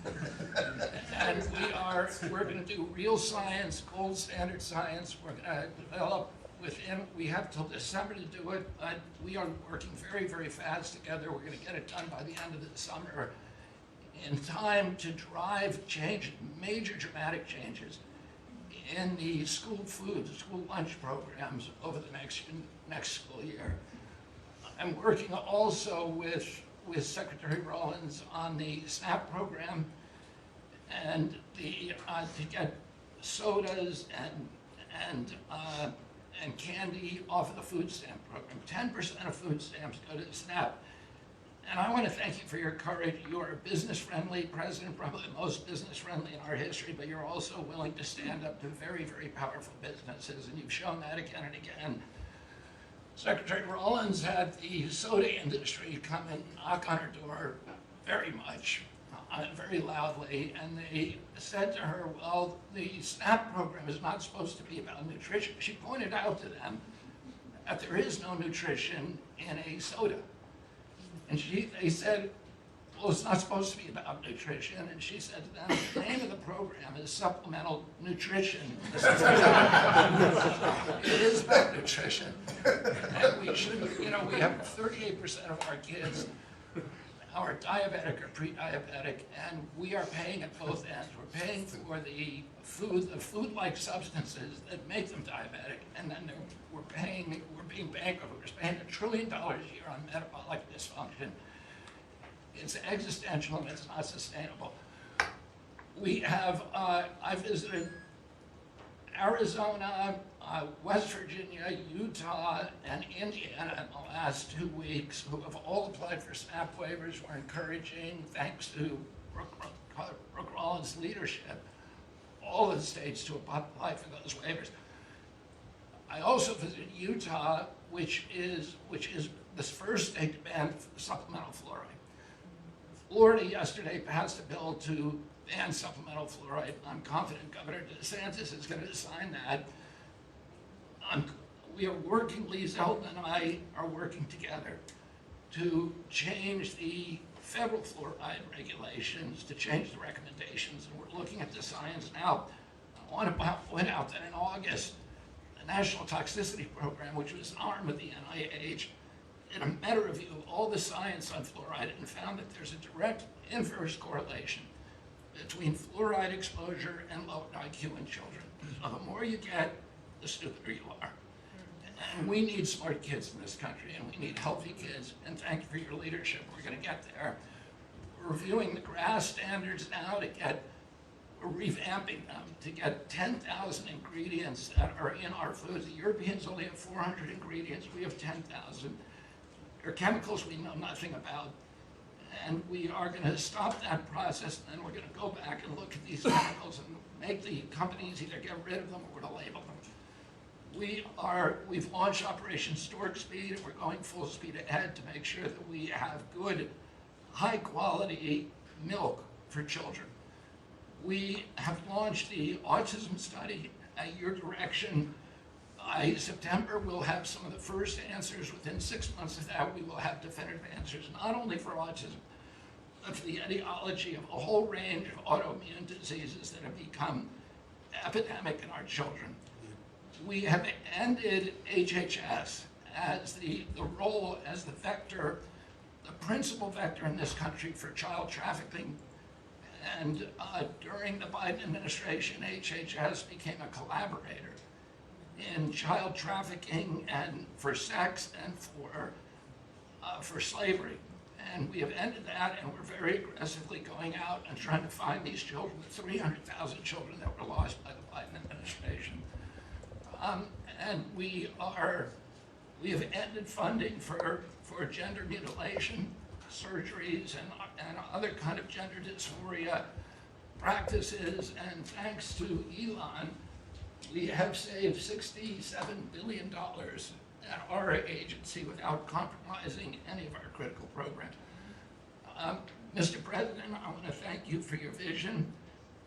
And we're going to do real science, gold standard science. We're going to develop we have till December to do it, but we are working very, very fast together. We're going to get it done by the end of the summer in time to drive change, major dramatic changes in the school food, the school lunch programs over the next school year. I'm working also with Secretary Rollins on the SNAP program and to get sodas and candy off of the food stamp program. 10% of food stamps go to SNAP. And I want to thank you for your courage. You are a business-friendly president, probably the most business-friendly in our history, but you're also willing to stand up to very, very powerful businesses, and you've shown that again and again. Secretary Rollins had the soda industry come and knock on her door very much, very loudly, and they said to her, well, the SNAP program is not supposed to be about nutrition. She pointed out to them that there is no nutrition in a soda. And they said, well, it's not supposed to be about nutrition. And she said to them, the name of the program is supplemental nutrition. It is about nutrition. And we should, we have 38% of our kids are diabetic or pre-diabetic, and we are paying at both ends. We're paying for the food-like substances that make them diabetic, and then we're being bankrupt. We're spending $1 trillion a year on metabolic dysfunction. It's existential and it's not sustainable. We have, I visited Arizona, West Virginia, Utah, and Indiana in the last 2 weeks, who have all applied for SNAP waivers. We're encouraging, thanks to Brooke Rollins' leadership. all of the states to apply for those waivers. I also visited Utah, which is the first state to ban supplemental fluoride. Florida yesterday passed a bill to ban supplemental fluoride. I'm confident Governor DeSantis is going to sign that. We are working, Lee Zeldin and I are working together to change the federal fluoride regulations, to change the recommendations, and we're looking at the science now. I want to point out that in August, the National Toxicity Program, which was an arm of the NIH, did a meta-review of all the science on fluoride and found that there's a direct inverse correlation between fluoride exposure and low IQ in children. So the more you get, the stupider you are. And we need smart kids in this country, and we need healthy kids, and thank you for your leadership. We're going to get there. We're reviewing the GRAS standards now we're revamping them to get 10,000 ingredients that are in our foods. The Europeans only have 400 ingredients, we have 10,000. There are chemicals we know nothing about, and we are going to stop that process, and then we're going to go back and look at these chemicals and make the companies either get rid of them or to label them. We've launched Operation Stork Speed, and we're going full speed ahead to make sure that we have good, high quality milk for children. We have launched the autism study at your direction. By September, we'll have some of the first answers. Within 6 months of that, we will have definitive answers, not only for autism, but for the etiology of a whole range of autoimmune diseases that have become epidemic in our children. We have ended HHS as the role as the vector, the principal vector in this country for child trafficking. And during the Biden administration, HHS became a collaborator in child trafficking and for sex and for slavery. And we have ended that, and we're very aggressively going out and trying to find these children, the 300,000 children that were lost by the Biden administration. And we have ended funding for gender mutilation surgeries and other kind of gender dysphoria practices, and thanks to Elon, we have saved $67 billion at our agency without compromising any of our critical programs. Mr. President, I want to thank you for your vision,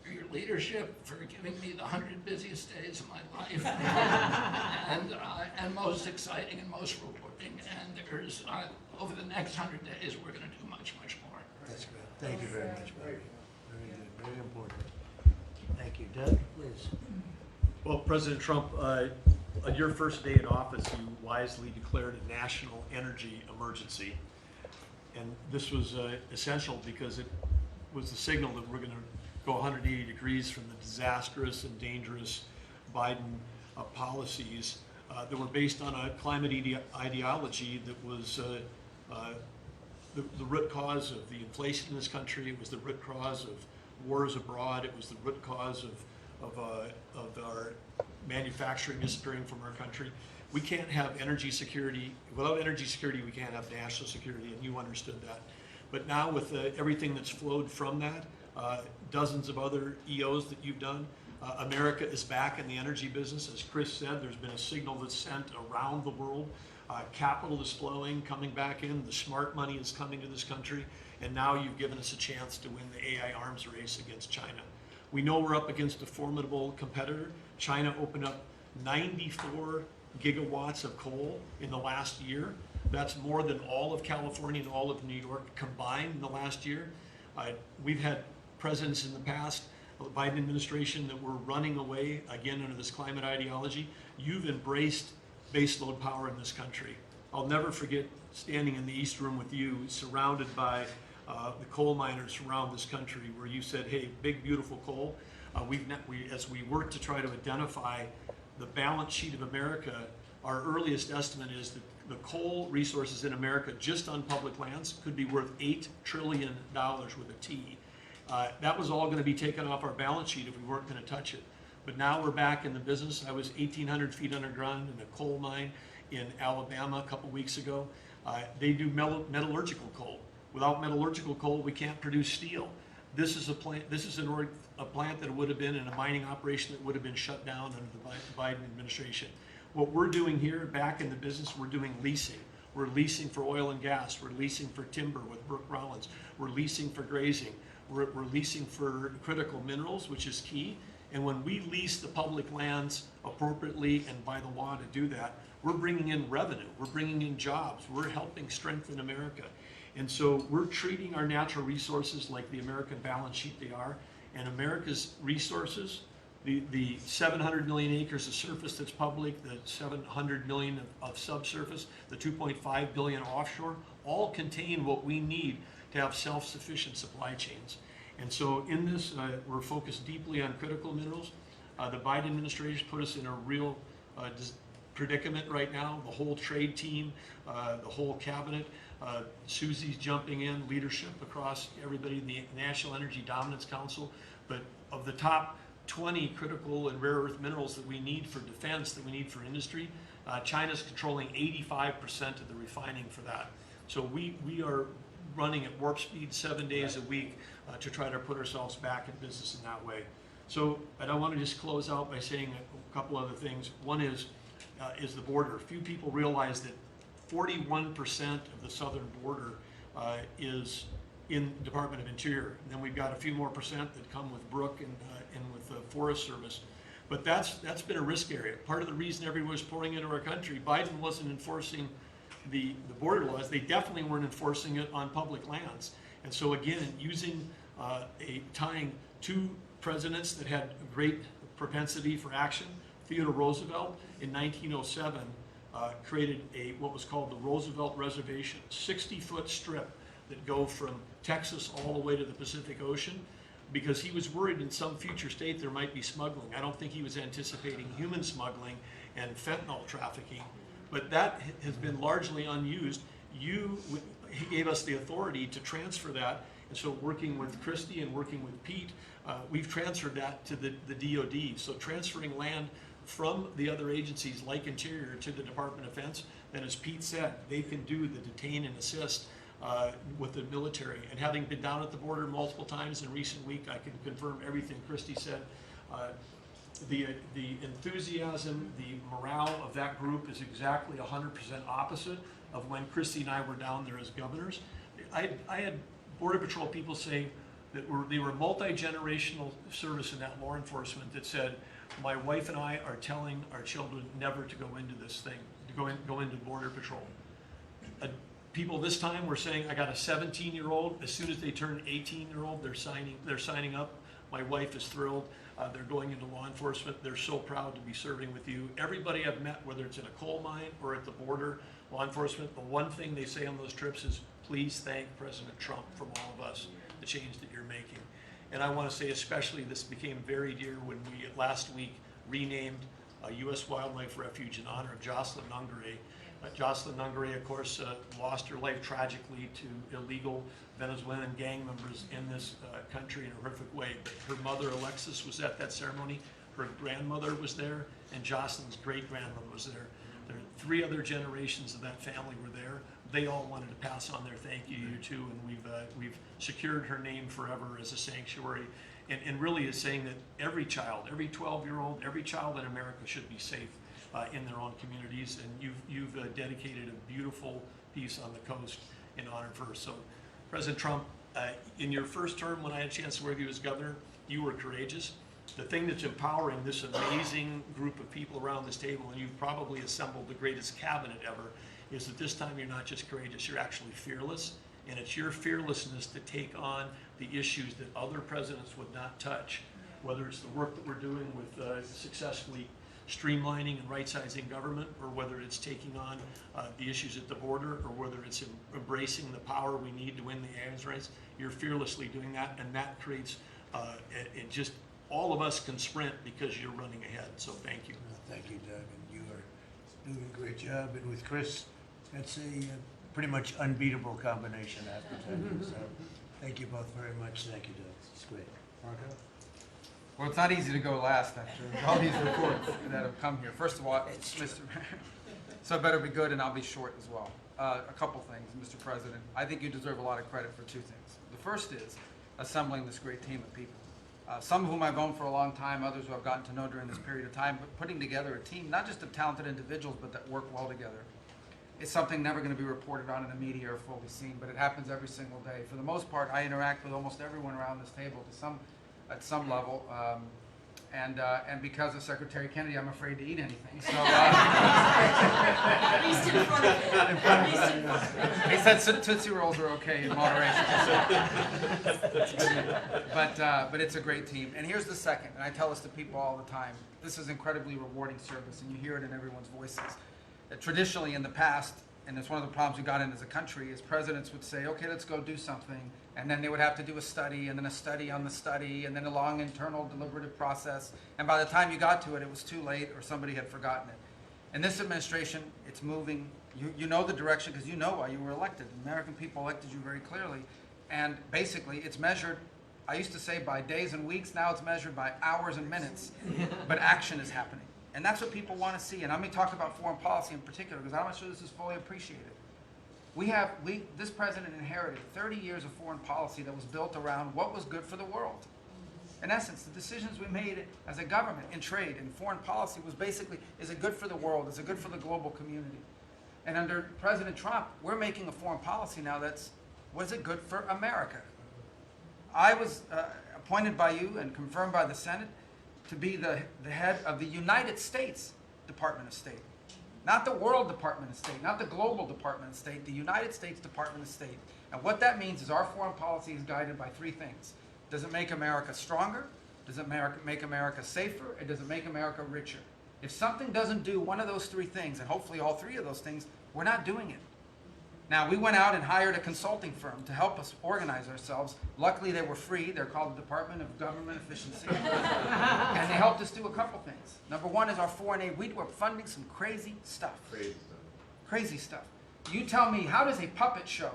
for your leadership, for giving me the 100 busiest days of my life, and most exciting and most rewarding. And there's, over the next 100 days, we're going to do much, much more. That's good. Thank you very much, Barry. Very good, very important. Thank you. Doug, please. Well, President Trump, on your first day in office, you wisely declared a national energy emergency. And this was essential because it was the signal that we're going to go 180 degrees from the disastrous and dangerous Biden policies that were based on a climate ideology that was the root cause of the inflation in this country. It was the root cause of wars abroad. It was the root cause of our manufacturing disappearing from our country. We can't have energy security. Without energy security, we can't have national security, and you understood that. But now with everything that's flowed from that, dozens of other EOs that you've done, America is back in the energy business. As Chris said, there's been a signal that's sent around the world. Capital is flowing, coming back in. The smart money is coming to this country. And now you've given us a chance to win the AI arms race against China. We know we're up against a formidable competitor. China opened up 94 gigawatts of coal in the last year. That's more than all of California and all of New York combined in the last year. We've had presidents in the past, the Biden administration, that were running away, again, under this climate ideology. You've embraced baseload power in this country. I'll never forget standing in the East Room with you, surrounded by the coal miners around this country, where you said, hey, big, beautiful coal. As we work to try to identify the balance sheet of America, our earliest estimate is that the coal resources in America, just on public lands, could be worth $8 trillion with a T. That was all going to be taken off our balance sheet if we weren't going to touch it. But now we're back in the business. I was 1,800 feet underground in a coal mine in Alabama a couple weeks ago. They do metallurgical coal. Without metallurgical coal, we can't produce steel. this is a plant that would have been in a mining operation that would have been shut down under the Biden administration. What we're doing here, back in the business, we're doing leasing. We're leasing for oil and gas. We're leasing for timber with Brooke Rollins. We're leasing for grazing. We're leasing for critical minerals, which is key. And when we lease the public lands appropriately and by the law to do that, we're bringing in revenue. We're bringing in jobs. We're helping strengthen America. And so we're treating our natural resources like the American balance sheet they are. And America's resources, the 700 million acres of surface that's public, the 700 million of subsurface, the 2.5 billion offshore, all contain what we need to have self-sufficient supply chains. And so in this, we're focused deeply on critical minerals. The Biden administration put us in a real predicament right now. The whole trade team, the whole cabinet, Susie's jumping in, leadership across everybody, the National Energy Dominance Council. But of the top 20 critical and rare earth minerals that we need for defense, that we need for industry, China's controlling 85% of the refining for that. So we are running at warp speed 7 days a week to try to put ourselves back in business in that way. So, and I want to just close out by saying a couple other things. One is the border. Few people realize that 41% of the southern border is in the Department of Interior. And then we've got a few more percent that come with Brooke and with the Forest Service. But that's been a risk area. Part of the reason everyone was pouring into our country, Biden wasn't enforcing the border laws. They definitely weren't enforcing it on public lands. And so again, using tying two presidents that had a great propensity for action, Theodore Roosevelt in 1907 created what was called the Roosevelt Reservation, 60-foot strip that go from Texas all the way to the Pacific Ocean, because he was worried in some future state there might be smuggling. I don't think he was anticipating human smuggling and fentanyl trafficking, but that has been largely unused. He gave us the authority to transfer that, and so working with Christie and working with Pete, we've transferred that to the DOD. So transferring land from the other agencies like Interior to the Department of Defense, then as Pete said, they can do the detain and assist with the military. And having been down at the border multiple times in recent week, I can confirm everything Christie said. The enthusiasm, the morale of that group is exactly 100% opposite of when Christie and I were down there as governors. I had Border Patrol people say that they were multi-generational service in that law enforcement that said, my wife and I are telling our children never to go into this thing, to go into Border Patrol. People this time were saying, I got a 17-year-old. As soon as they turn 18-year-old, they're signing up. My wife is thrilled. They're going into law enforcement. They're so proud to be serving with you. Everybody I've met, whether it's in a coal mine or at the border, law enforcement, the one thing they say on those trips is, please thank President Trump from all of us, the change that you're making. And I want to say especially this became very dear when we last week renamed a U.S. Wildlife Refuge in honor of Jocelyn Nungare. Jocelyn Nungare, of course, lost her life tragically to illegal Venezuelan gang members in this country in a horrific way. But her mother, Alexis, was at that ceremony. Her grandmother was there, and Jocelyn's great-grandmother was there. There are 3 other generations of that family were there. They all wanted to pass on their thank you to you, and we've secured her name forever as a sanctuary. And really is saying that every child, every 12-year-old, every child in America should be safe in their own communities, and you've dedicated a beautiful piece on the coast in honor of her. So, President Trump, in your first term when I had a chance to work with you as governor, you were courageous. The thing that's empowering this amazing group of people around this table, and you've probably assembled the greatest cabinet ever, is that this time you're not just courageous, you're actually fearless. And it's your fearlessness to take on the issues that other presidents would not touch, whether it's the work that we're doing with successfully streamlining and right-sizing government, or whether it's taking on the issues at the border, or whether it's embracing the power we need to win the aliens race. You're fearlessly doing that, and that creates it just all of us can sprint because you're running ahead. So thank you. Thank you, Doug, and you are doing a great job. And with Chris, that's a pretty much unbeatable combination after 10 years. So thank you both very much. Thank you, Doug. It's great. Marco? Well, it's not easy to go last after all these reports that have come here. First of all, Mr. So I better be good, and I'll be short as well. A couple things, Mr. President. I think you deserve a lot of credit for 2 things. The first is assembling this great team of people. Some of whom I've known for a long time, others who I've gotten to know during this period of time, but putting together a team, not just of talented individuals, but that work well together. It's something never going to be reported on in the media or fully seen, but it happens every single day. For the most part, I interact with almost everyone around this table at some level. And because of Secretary Kennedy, I'm afraid to eat anything. So, At least in front of you. At least in front of you. he said Tootsie Rolls are okay in moderation. But it's a great team. And here's the second, and I tell this to people all the time. This is incredibly rewarding service, and you hear it in everyone's voices. That traditionally in the past, and it's one of the problems we got in as a country, is presidents would say, okay, let's go do something, and then they would have to do a study, and then a study on the study, and then a long internal deliberative process, and by the time you got to it, it was too late, or somebody had forgotten it. In this administration, it's moving. You know the direction because you know why you were elected. The American people elected you very clearly, and basically it's measured, I used to say by days and weeks, now it's measured by hours and minutes, but action is happening. And that's what people want to see. And let me talk about foreign policy in particular, because I'm not sure this is fully appreciated. This president inherited 30 years of foreign policy that was built around what was good for the world. In essence, the decisions we made as a government in trade and foreign policy was basically, is it good for the world? Is it good for the global community? And under President Trump, we're making a foreign policy now was it good for America? I was appointed by you and confirmed by the Senate to be the head of the United States Department of State. Not the World Department of State, not the Global Department of State, the United States Department of State. And what that means is our foreign policy is guided by three things. Does it make America stronger? Does it make America safer? And does it make America richer? If something doesn't do one of those three things, and hopefully all three of those things, we're not doing it. Now, we went out and hired a consulting firm to help us organize ourselves. Luckily, they were free. They're called the Department of Government Efficiency. And they helped us do a couple things. Number one is our foreign aid. We were funding some crazy stuff. Crazy stuff. You tell me, how does a puppet show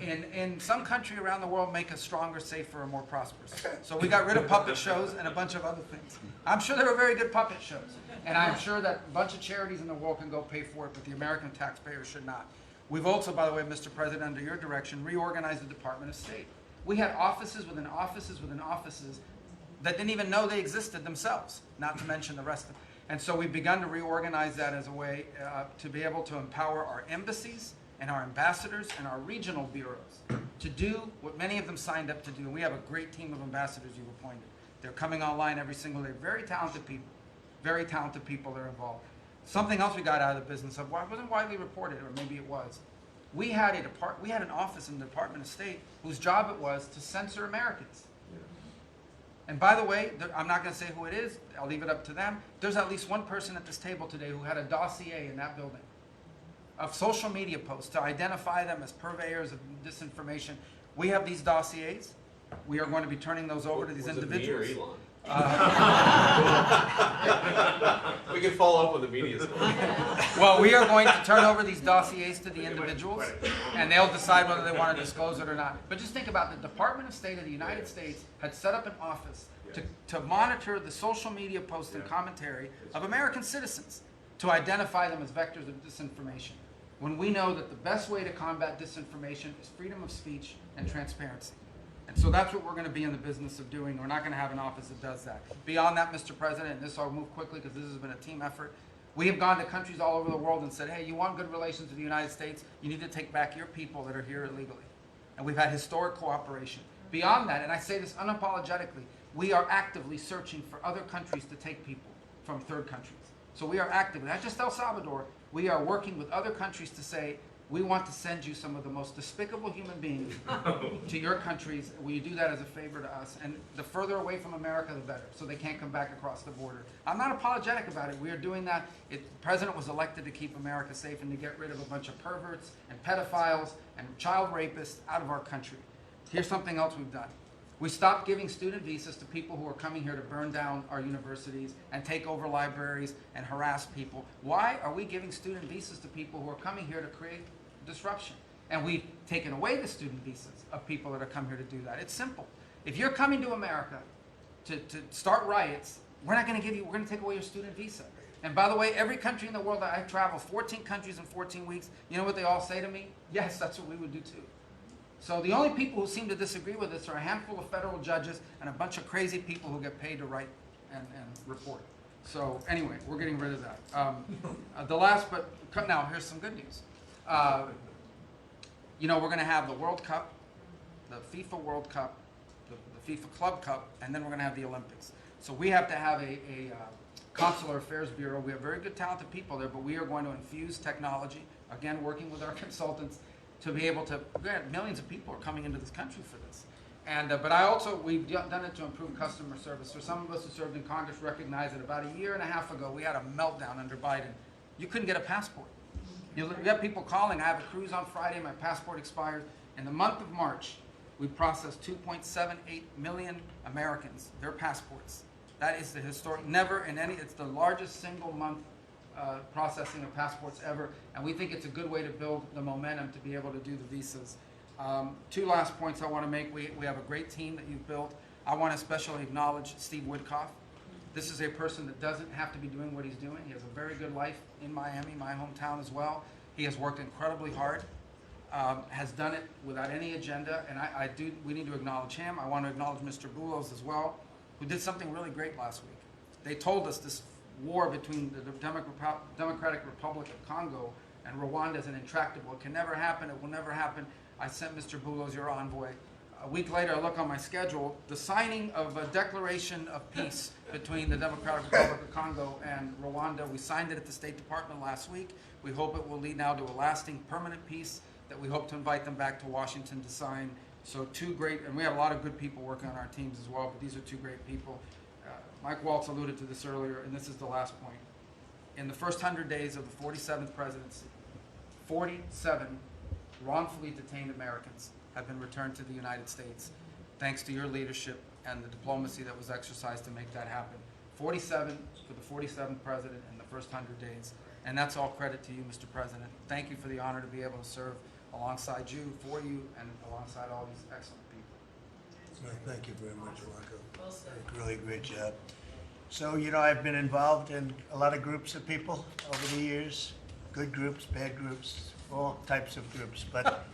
in some country around the world make us stronger, safer, or more prosperous? So we got rid of puppet shows and a bunch of other things. I'm sure there were very good puppet shows. And I'm sure that a bunch of charities in the world can go pay for it, but the American taxpayer should not. We've also, by the way, Mr. President, under your direction, reorganized the Department of State. We had offices within offices within offices that didn't even know they existed themselves, not to mention the rest of them. And so we've begun to reorganize that as a way to be able to empower our embassies and our ambassadors and our regional bureaus to do what many of them signed up to do. And we have a great team of ambassadors you've appointed. They're coming online every single day. Very talented people that are involved. Something else we got out of the business of, wasn't widely reported, or maybe it was. We had an office in the Department of State whose job it was to censor Americans. And by the way, I'm not going to say who it is. I'll leave it up to them. There's at least one person at this table today who had a dossier in that building of social media posts to identify them as purveyors of disinformation. We have these dossiers. We are going to be turning those over to these individuals. Me or Elon? We can follow up with the media story. Well, we are going to turn over these dossiers to the individuals, and they'll decide whether they want to disclose it or not. But just think about it. The Department of State of the United States had set up an office to monitor the social media posts and commentary of American citizens to identify them as vectors of disinformation. When we know that the best way to combat disinformation is freedom of speech and transparency. And so that's what we're going to be in the business of doing. We're not going to have an office that does that. Beyond that, Mr. President, and this I'll move quickly because this has been a team effort, we have gone to countries all over the world and said, hey, you want good relations with the United States, you need to take back your people that are here illegally. And we've had historic cooperation. Beyond that, and I say this unapologetically, we are actively searching for other countries to take people from third countries. So we are actively, not just El Salvador, we are working with other countries to say, we want to send you some of the most despicable human beings to your countries. Will you do that as a favor to us? And the further away from America, the better, so they can't come back across the border. I'm not apologetic about it. We are doing that. The president was elected to keep America safe and to get rid of a bunch of perverts and pedophiles and child rapists out of our country. Here's something else we've done. We stopped giving student visas to people who are coming here to burn down our universities and take over libraries and harass people. Why are we giving student visas to people who are coming here to create disruption? And we've taken away the student visas of people that are coming here to do that. It's simple. If you're coming to America to start riots, we're going to take away your student visa. And by the way, every country in the world that I've traveled, 14 countries in 14 weeks, you know what they all say to me? Yes, that's what we would do too. So the only people who seem to disagree with us are a handful of federal judges and a bunch of crazy people who get paid to write and report. So anyway, we're getting rid of that. The last, but now here's some good news. You know, we're going to have the World Cup, the FIFA World Cup, the FIFA Club Cup, and then we're going to have the Olympics. So we have to have a Consular Affairs Bureau. We have very good, talented people there, but we are going to infuse technology, again, working with our consultants, to be able to, millions of people are coming into this country for this. And, but I also, we've done it to improve customer service. So some of us who served in Congress recognize that about a year and a half ago, we had a meltdown under Biden. You couldn't get a passport. You got people calling, I have a cruise on Friday, my passport expired. In the month of March, we processed 2.78 million Americans, their passports. That is the historic, never in any, it's the largest single month processing of passports ever. And we think it's a good way to build the momentum to be able to do the visas. Two last points I want to make. We have a great team that you've built. I want to especially acknowledge Steve Woodcock. This is a person that doesn't have to be doing what he's doing. He has a very good life in Miami, my hometown as well. He has worked incredibly hard, has done it without any agenda, and we need to acknowledge him. I want to acknowledge Mr. Boulos as well, who did something really great last week. They told us this war between the Democratic Republic of Congo and Rwanda is an intractable. It can never happen. It will never happen. I sent Mr. Boulos, your envoy. A week later, I look on my schedule, the signing of a declaration of peace between the Democratic Republic of Congo and Rwanda. We signed it at the State Department last week. We hope it will lead now to a lasting, permanent peace that we hope to invite them back to Washington to sign. So two great, and we have a lot of good people working on our teams as well, but these are two great people. Mike Waltz alluded to this earlier, and this is the last point. In the first 100 days of the 47th presidency, 47 wrongfully detained Americans have been returned to the United States, thanks to your leadership and the diplomacy that was exercised to make that happen. 47 for the 47th president in the first 100 days. And that's all credit to you, Mr. President. Thank you for the honor to be able to serve alongside you, for you, and alongside all these excellent people. Well, thank you very much, Marco. Really great job. So, you know, I've been involved in a lot of groups of people over the years, good groups, bad groups, all types of groups. But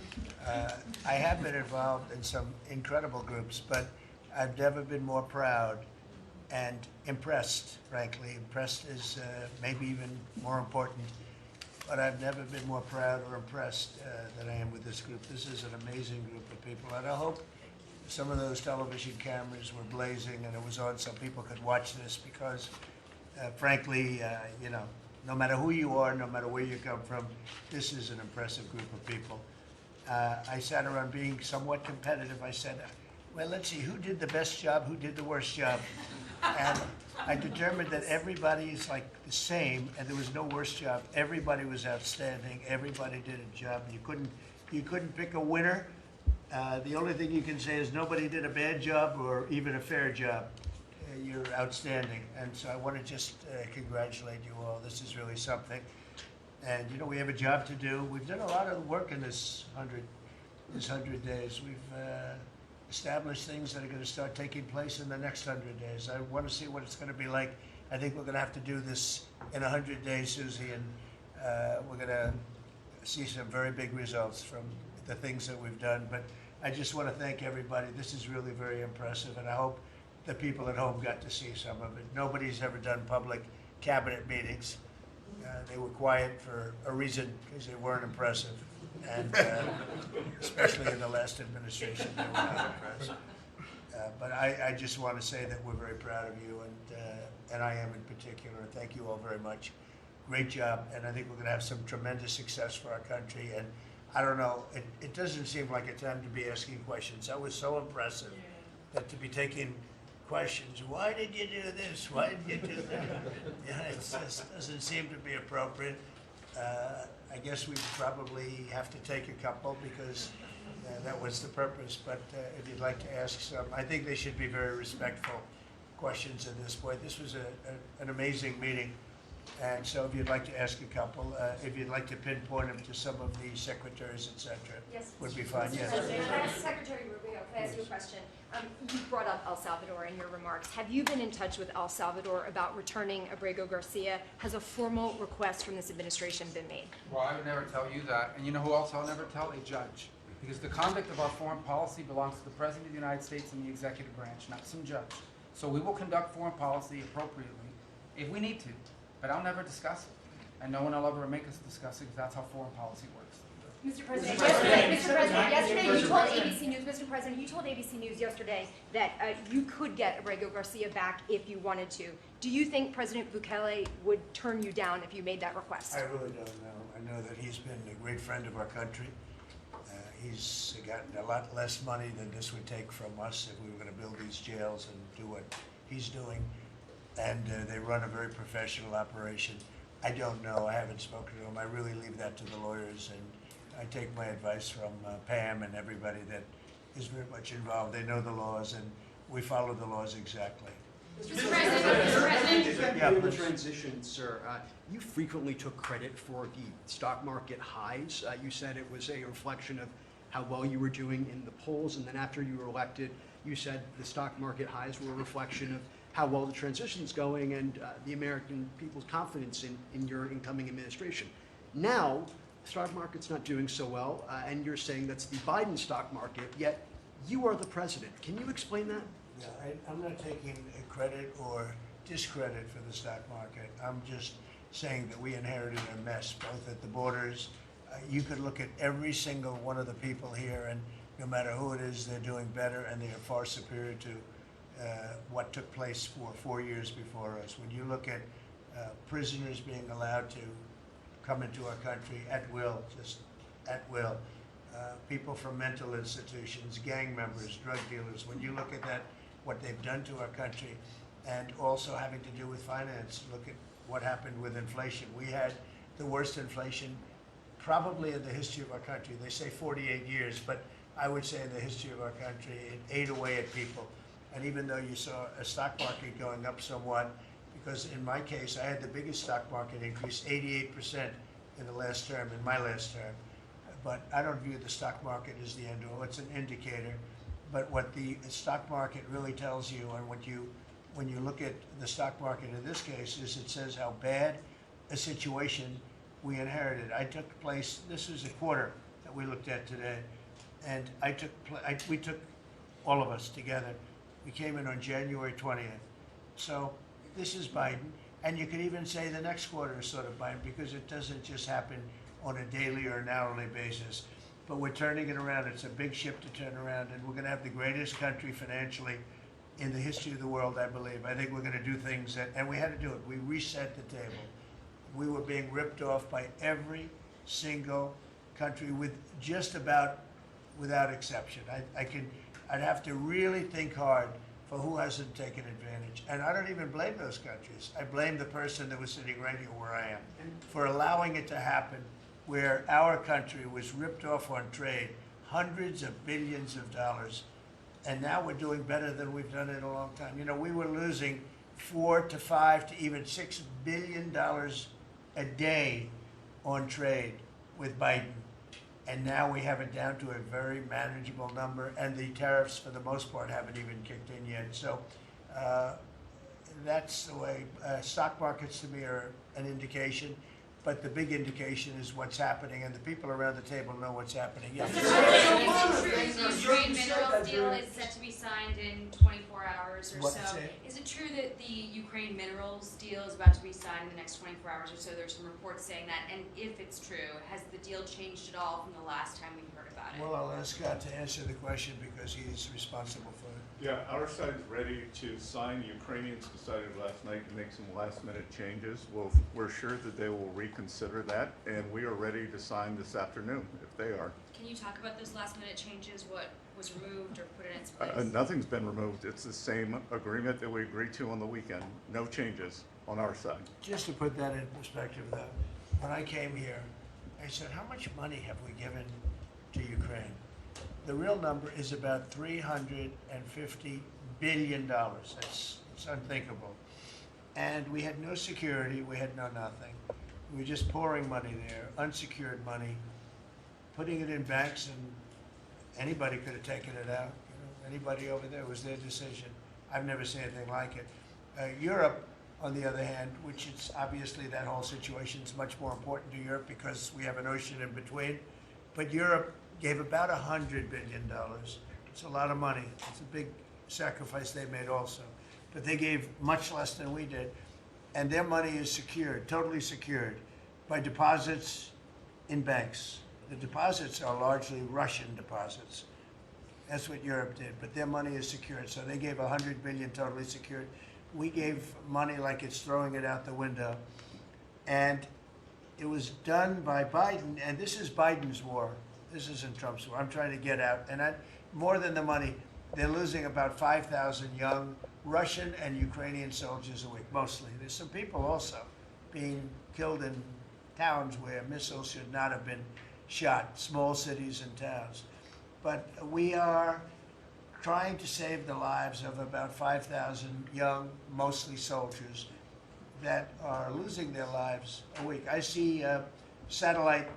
I have been involved in some incredible groups, but I've never been more proud and impressed, frankly. Impressed is maybe even more important, but I've never been more proud or impressed than I am with this group. This is an amazing group of people, and I hope some of those television cameras were blazing and it was on so people could watch this because, frankly, you know, no matter who you are, no matter where you come from, this is an impressive group of people. I sat around being somewhat competitive. I said, well, let's see, who did the best job, who did the worst job? And I determined that everybody is like the same, and there was no worst job. Everybody was outstanding. Everybody did a job. You couldn't pick a winner. The only thing you can say is nobody did a bad job or even a fair job. You're outstanding, and so I want to just congratulate you all. This is really something. And you know, we have a job to do. We've done a lot of work in this 100 days. We've established things that are going to start taking place in the next 100 days. I want to see what it's going to be like. I think we're going to have to do this in 100 days, Susie, and we're going to see some very big results from the things that we've done. But I just want to thank everybody. This is really very impressive, and I hope the people at home got to see some of it. Nobody's ever done public cabinet meetings. They were quiet for a reason, because they weren't impressive. And especially in the last administration, they were not impressive. But I just want to say that we're very proud of you, and I am in particular. Thank you all very much. Great job, and I think we're going to have some tremendous success for our country. And I don't know, it doesn't seem like a time to be asking questions. That was so impressive, that to be taking questions, why did you do this? Why did you do that? Yeah, it just doesn't seem to be appropriate. I guess we probably have to take a couple because that was the purpose. But if you'd like to ask some, I think they should be very respectful questions at this point. This was an amazing meeting. And so if you'd like to ask a couple, if you'd like to pinpoint them to some of the secretaries, et cetera, yes, would be fine. Yes. Secretary Rubio, can I ask you a question? You brought up El Salvador in your remarks. Have you been in touch with El Salvador about returning Abrego Garcia? Has a formal request from this administration been made? Well, I would never tell you that. And you know who else I'll never tell? A judge. Because the conduct of our foreign policy belongs to the President of the United States and the executive branch, not some judge. So we will conduct foreign policy appropriately if we need to, but I'll never discuss it. And no one will ever make us discuss it because that's how foreign policy works. Mr. President, yesterday you told ABC News, Mr. President, you told ABC News yesterday that you could get Abrego Garcia back if you wanted to. Do you think President Bukele would turn you down if you made that request? I really don't know. I know that he's been a great friend of our country. He's gotten a lot less money than this would take from us if we were going to build these jails and do what he's doing. And they run a very professional operation. I don't know. I haven't spoken to him. I really leave that to the lawyers, and I take my advice from Pam and everybody that is very much involved. They know the laws, and we follow the laws exactly. Mr. President. Yeah, During the please. transition, sir, you frequently took credit for the stock market highs. You said it was a reflection of how well you were doing in the polls, and then after you were elected, you said the stock market highs were a reflection of how well the transition's going and the American people's confidence in your incoming administration. Now, the stock market's not doing so well, and you're saying that's the Biden stock market, yet you are the president. Can you explain that? Yeah, I'm not taking credit or discredit for the stock market. I'm just saying that we inherited a mess, both at the borders. You could look at every single one of the people here, and no matter who it is, they're doing better, and they are far superior to what took place for 4 years before us. When you look at prisoners being allowed to come into our country at will, just at will, people from mental institutions, gang members, drug dealers, when you look at that, what they've done to our country, and also having to do with finance, look at what happened with inflation. We had the worst inflation probably in the history of our country. They say 48 years, but I would say in the history of our country, it ate away at people. And even though you saw a stock market going up somewhat, because in my case, I had the biggest stock market increase, 88% in the last term, in my last term. But I don't view the stock market as the end all. It's an indicator. But what the stock market really tells you, and when you look at the stock market in this case, is it says how bad a situation we inherited. I took place, this is a quarter that we looked at today, and we took all of us together. We came in on January 20th. So this is Biden, and you could even say the next quarter is sort of Biden because it doesn't just happen on a daily or an hourly basis. But we're turning it around. It's a big ship to turn around, and we're going to have the greatest country financially in the history of the world, I believe. I think we're going to do things that, and we had to do it. We reset the table. We were being ripped off by every single country with just about, without exception. I'd have to really think hard for who hasn't taken advantage. And I don't even blame those countries. I blame the person that was sitting right here where I am for allowing it to happen, where our country was ripped off on trade, hundreds of billions of dollars, and now we're doing better than we've done in a long time. You know, we were losing $4 to $5 to even $6 billion a day on trade with Biden. And now we have it down to a very manageable number, and the tariffs, for the most part, haven't even kicked in yet. So that's the way. Stock markets, to me, are an indication, but the big indication is what's happening, and the people around the table know what's happening. Yes. The Ukraine minerals deal is set to be signed in 24 hours or What's so. it? Is it true that the Ukraine minerals deal is about to be signed in the next 24 hours or so? There's some reports saying that. And if it's true, has the deal changed at all from the last time we heard about it? Well, I'll ask Scott to answer the question because he's responsible for it. Yeah, our side is ready to sign. Ukrainians decided last night to make some last-minute changes. Well, we're sure that they will reconsider that, and we are ready to sign this afternoon if they are. Can you talk about those last-minute changes? What was removed or put in its place? Nothing's been removed. It's the same agreement that we agreed to on the weekend. No changes on our side. Just to put that in perspective, though, when I came here, I said, how much money have we given to Ukraine? The real number is about $350 billion. It's unthinkable. And we had no security. We had no nothing. We were just pouring money there, unsecured money, putting it in banks, and anybody could have taken it out. You know, anybody over there, it was their decision. I've never seen anything like it. Europe, on the other hand, which is obviously that whole situation is much more important to Europe because we have an ocean in between. But Europe gave about $100 billion. It's a lot of money. It's a big sacrifice they made also. But they gave much less than we did. And their money is secured, totally secured, by deposits in banks. The deposits are largely Russian deposits. That's what Europe did, but their money is secured. So they gave $100 billion totally secured. We gave money like it's throwing it out the window. And it was done by Biden, and this is Biden's war. This isn't Trump's war. I'm trying to get out. And more than the money, they're losing about 5,000 young Russian and Ukrainian soldiers a week, mostly. There's some people also being killed in towns where missiles should not have been shot, small cities and towns. But we are trying to save the lives of about 5,000 young, mostly soldiers, that are losing their lives a week. I see satellite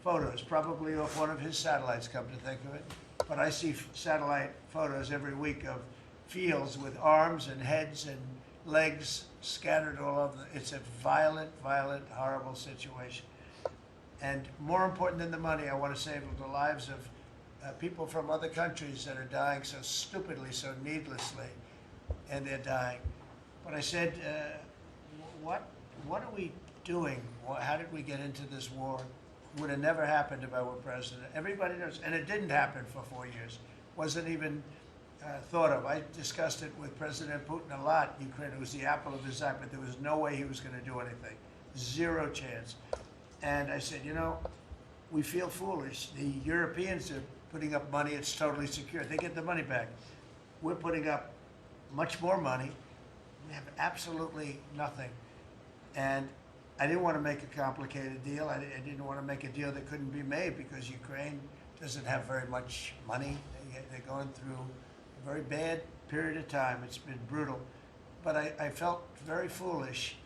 photos, probably off one of his satellites, come to think of it. But I see satellite photos every week of fields with arms and heads and legs scattered all over. It's a violent, violent, horrible situation. And more important than the money, I want to save the lives of people from other countries that are dying so stupidly, so needlessly, and they're dying. But I said, what are we doing? How did we get into this war? Would have never happened if I were president. Everybody knows, and it didn't happen for 4 years. Wasn't even thought of. I discussed it with President Putin a lot. Ukraine was the apple of his eye, but there was no way he was going to do anything. Zero chance. And I said, you know, we feel foolish. The Europeans are putting up money. It's totally secure. They get the money back. We're putting up much more money. We have absolutely nothing. And I didn't want to make a complicated deal. I didn't want to make a deal that couldn't be made because Ukraine doesn't have very much money. They're going through a very bad period of time. It's been brutal. But I felt very foolish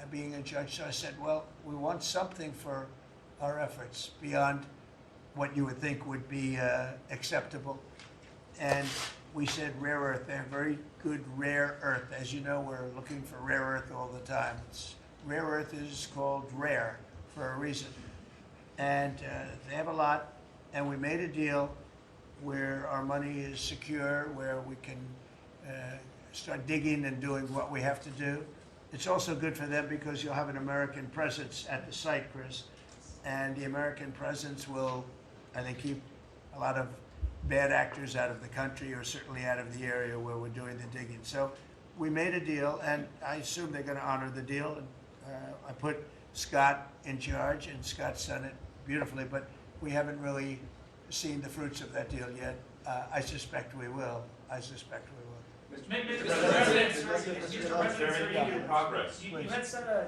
being a judge. So I said, well, we want something for our efforts beyond what you would think would be acceptable. And we said rare earth. They have very good rare earth. As you know, we're looking for rare earth all the time. Rare earth is called rare for a reason. And they have a lot. And we made a deal where our money is secure, where we can start digging and doing what we have to do. It's also good for them because you'll have an American presence at the site, Chris. And the American presence will, I think, keep a lot of bad actors out of the country, or certainly out of the area where we're doing the digging. So we made a deal, and I assume they're going to honor the deal. And I put Scott in charge, and Scott's done it beautifully, but we haven't really seen the fruits of that deal yet. I suspect we will. I suspect we will. Mr. President, in progress. you had set a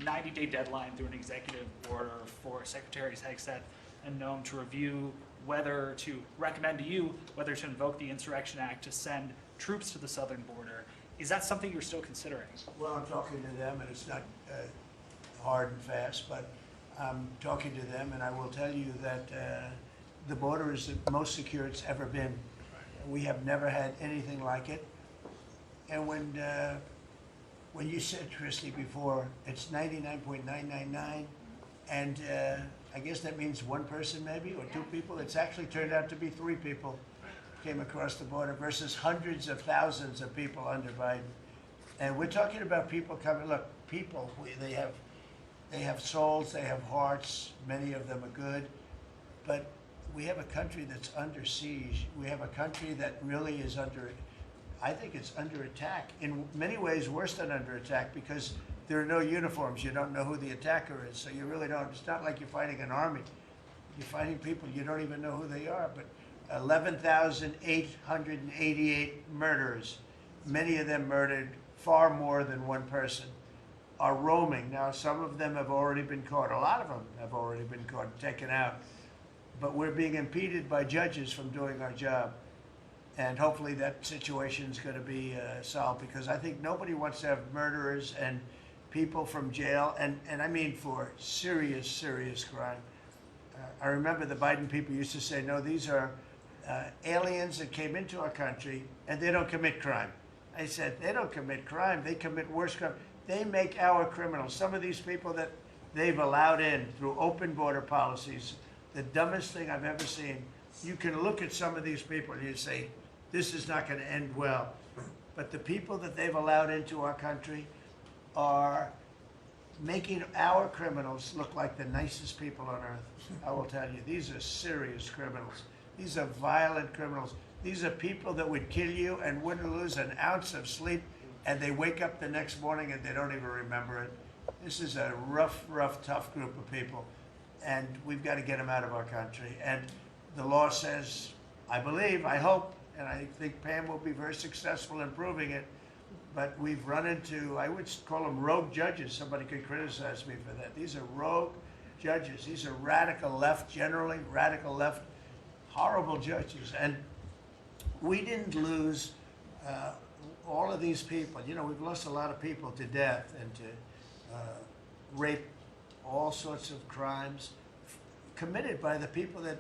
90-day deadline through an executive order for Secretaries Hegseth and Noem to review whether to recommend to you whether to invoke the Insurrection Act to send troops to the southern border. Is that something you're still considering? Well, I'm talking to them, and it's not hard and fast, but I'm talking to them, and I will tell you that the border is the most secure it's ever been. We have never had anything like it. And when you said, Christy, before, it's 99.999, and I guess that means one person maybe, or two people. It's actually turned out to be 3 people came across the border versus hundreds of thousands of people under Biden. And we're talking about people coming. Look, people, they have souls, they have hearts. Many of them are good, but we have a country that's under siege. We have a country that really is I think it's under attack. In many ways, worse than under attack, because there are no uniforms. You don't know who the attacker is, so you really don't. It's not like you're fighting an army. You're fighting people. You don't even know who they are. But 11,888 murderers, many of them murdered far more than one person, are roaming. Now, some of them have already been caught. A lot of them have already been caught, taken out. But we're being impeded by judges from doing our job. And hopefully that situation is going to be solved, because I think nobody wants to have murderers and people from jail, and I mean for serious, serious crime. I remember the Biden people used to say, no, these are aliens that came into our country and they don't commit crime. I said, they don't commit crime, they commit worse crime. They make our criminals. Some of these people that they've allowed in through open border policies, the dumbest thing I've ever seen. You can look at some of these people and you say, this is not going to end well. But the people that they've allowed into our country are making our criminals look like the nicest people on earth. I will tell you, these are serious criminals. These are violent criminals. These are people that would kill you and wouldn't lose an ounce of sleep, and they wake up the next morning and they don't even remember it. This is a rough, tough group of people, and we've got to get them out of our country. And the law says, I believe, I hope, and I think Pam will be very successful in proving it, but we've run into, I would call them rogue judges. Somebody could criticize me for that. These are rogue judges. These are radical left, generally, radical left, horrible judges. And we didn't lose all of these people. You know, we've lost a lot of people to death and to rape, all sorts of crimes committed by the people that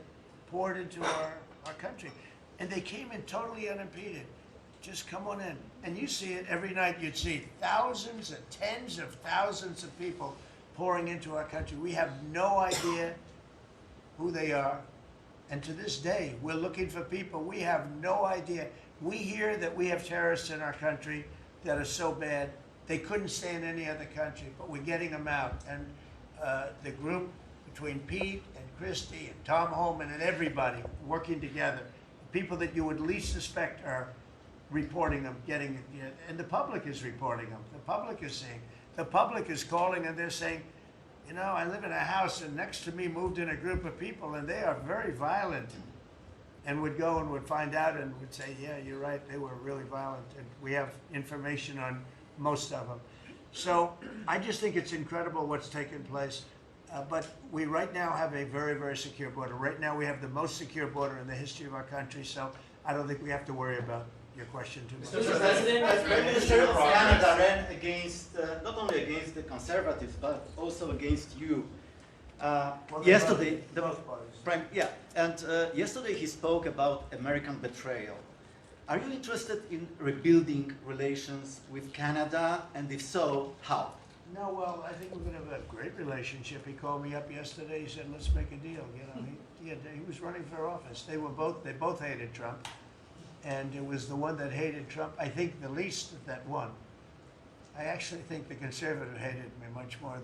poured into our country. And they came in totally unimpeded. Just come on in. And you see it every night. You'd see thousands and tens of thousands of people pouring into our country. We have no idea who they are. And to this day, we're looking for people. We have no idea. We hear that we have terrorists in our country that are so bad, they couldn't stay in any other country, but we're getting them out. And the group between Pete and Christie and Tom Holman and everybody working together, people that you would least suspect are reporting them, getting it, and the public is reporting them. The public is seeing. The public is calling and they're saying, you know, I live in a house and next to me moved in a group of people and they are very violent, and would go and would find out and would say, yeah, you're right, they were really violent, and we have information on most of them. So I just think it's incredible what's taken place. But we right now have a very, very secure border. Right now we have the most secure border in the history of our country, so I don't think we have to worry about your question too much. Mr. President, as Prime Minister of Canada ran against, not only against the Conservatives, but also against you. Yesterday, yesterday he spoke about American betrayal. Are you interested in rebuilding relations with Canada, and if so, how? No, well, I think we're going to have a great relationship. He called me up yesterday. He said, "Let's make a deal." You know, he was running for office. They both hated Trump, and it was the one that hated Trump, I think, the least that won. I actually think the conservative hated me much more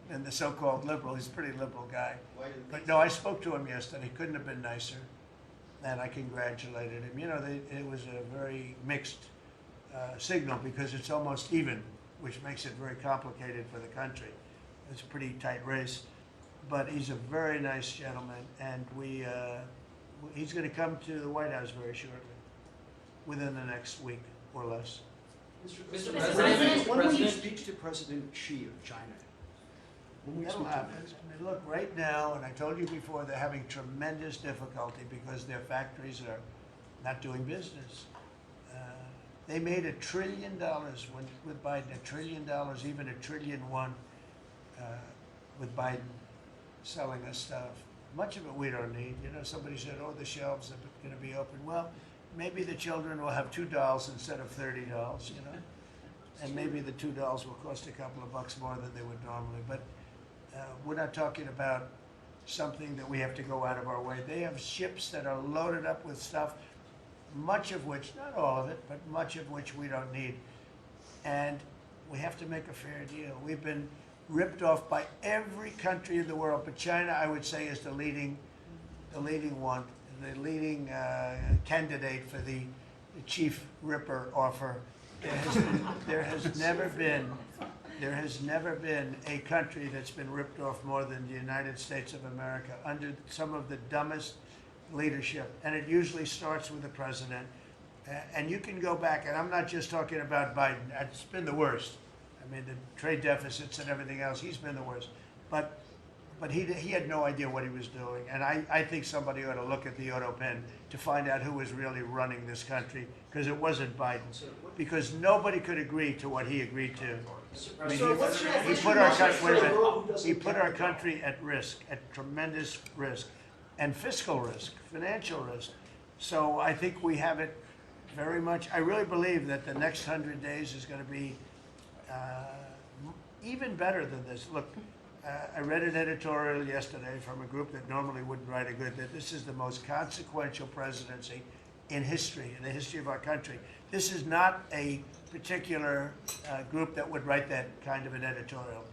than the so-called liberal. He's a pretty liberal guy. But no, I spoke to him yesterday. Couldn't have been nicer, and I congratulated him. You know, it was a very mixed signal because it's almost even, which makes it very complicated for the country. It's a pretty tight race, but he's a very nice gentleman, and he's going to come to the White House very shortly, within the next week or less. Mr. President, when will you speak to President Xi of China? That'll happen. I mean, look, right now, and I told you before, they're having tremendous difficulty because their factories are not doing business. They made $1 trillion with Biden, $1 trillion, even $1.1 trillion with Biden selling us stuff. Much of it we don't need. You know, somebody said, oh, the shelves are going to be open. Well, maybe the children will have $2 instead of $30, you know? And maybe the $2 will cost a couple of bucks more than they would normally. But we're not talking about something that we have to go out of our way. They have ships that are loaded up with stuff, much of which, not all of it, but much of which we don't need. And we have to make a fair deal. We've been ripped off by every country in the world, but China, I would say, is the leading one, the leading candidate for the chief ripper offer. There has never been a country that's been ripped off more than the United States of America under some of the dumbest leadership, and it usually starts with the president. And you can go back, and I'm not just talking about Biden. It's been the worst. I mean, the trade deficits and everything else, he's been the worst. But he had no idea what he was doing. And I think somebody ought to look at the auto pen to find out who was really running this country, because it wasn't Biden. Because nobody could agree to what he agreed to. I mean, he put our country at risk, at tremendous risk, and fiscal risk, financial risk. So I think we have it very much. I really believe that the next 100 days is going to be even better than this. Look, I read an editorial yesterday from a group that normally wouldn't write a good, that this is the most consequential presidency in history, in the history of our country. This is not a particular group that would write that kind of an editorial,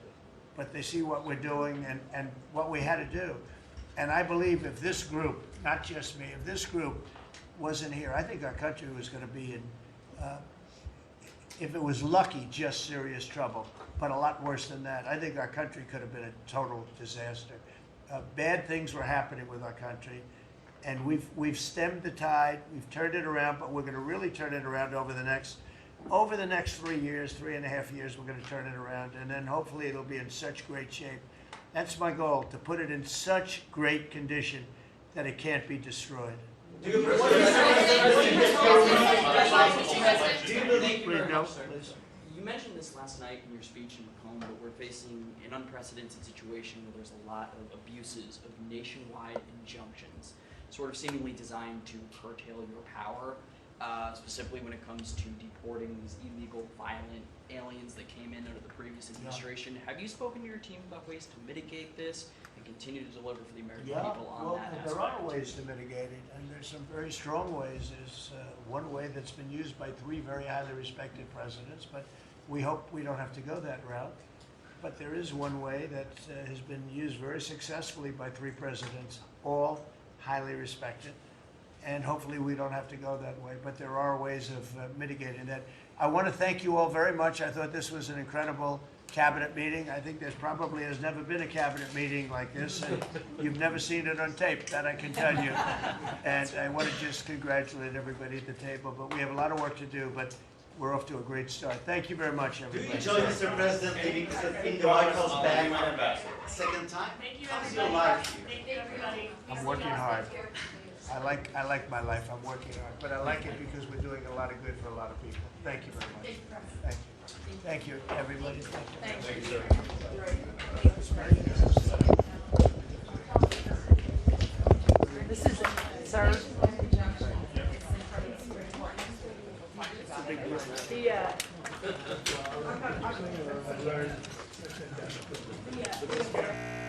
but they see what we're doing and what we had to do. And I believe if this group, not just me, if this group wasn't here, I think our country was going to be in, if it was lucky, just serious trouble, but a lot worse than that. I think our country could have been a total disaster. Bad things were happening with our country, and we've stemmed the tide, we've turned it around, but we're going to really turn it around over the next 3 years, 3.5 years, we're going to turn it around, and then hopefully it'll be in such great shape. That's my goal, to put it in such great condition that it can't be destroyed. Do you believe You mentioned this last night in your speech in Macomb, but we're facing an unprecedented situation where there's a lot of abuses of nationwide injunctions, sort of seemingly designed to curtail your power, specifically when it comes to deporting these illegal, violent aliens that came in under the previous administration. Have you spoken to your team about ways to mitigate this and continue to deliver for the American people on that aspect? There are ways to mitigate it, and there's some very strong ways. There's one way that's been used by 3 very highly respected presidents, but we hope we don't have to go that route. But there is one way that has been used very successfully by 3 presidents, all highly respected, and hopefully we don't have to go that way. But there are ways of mitigating that. I want to thank you all very much. I thought this was an incredible cabinet meeting. I think there's probably has never been a cabinet meeting like this, and you've never seen it on tape, that I can tell you. And I want to just congratulate everybody at the table, but we have a lot of work to do, but we're off to a great start. Thank you very much, Do everybody. you enjoy, Mr. President, in the White House back second time? Thank you, How's your everybody. life here? Thank you, everybody. I'm working hard. I like my life. I'm working hard, but I like it because we're doing a lot of good for a lot of people. Thank you very much. Thank you. Thank you, everybody. Thank you. This is, sir. The,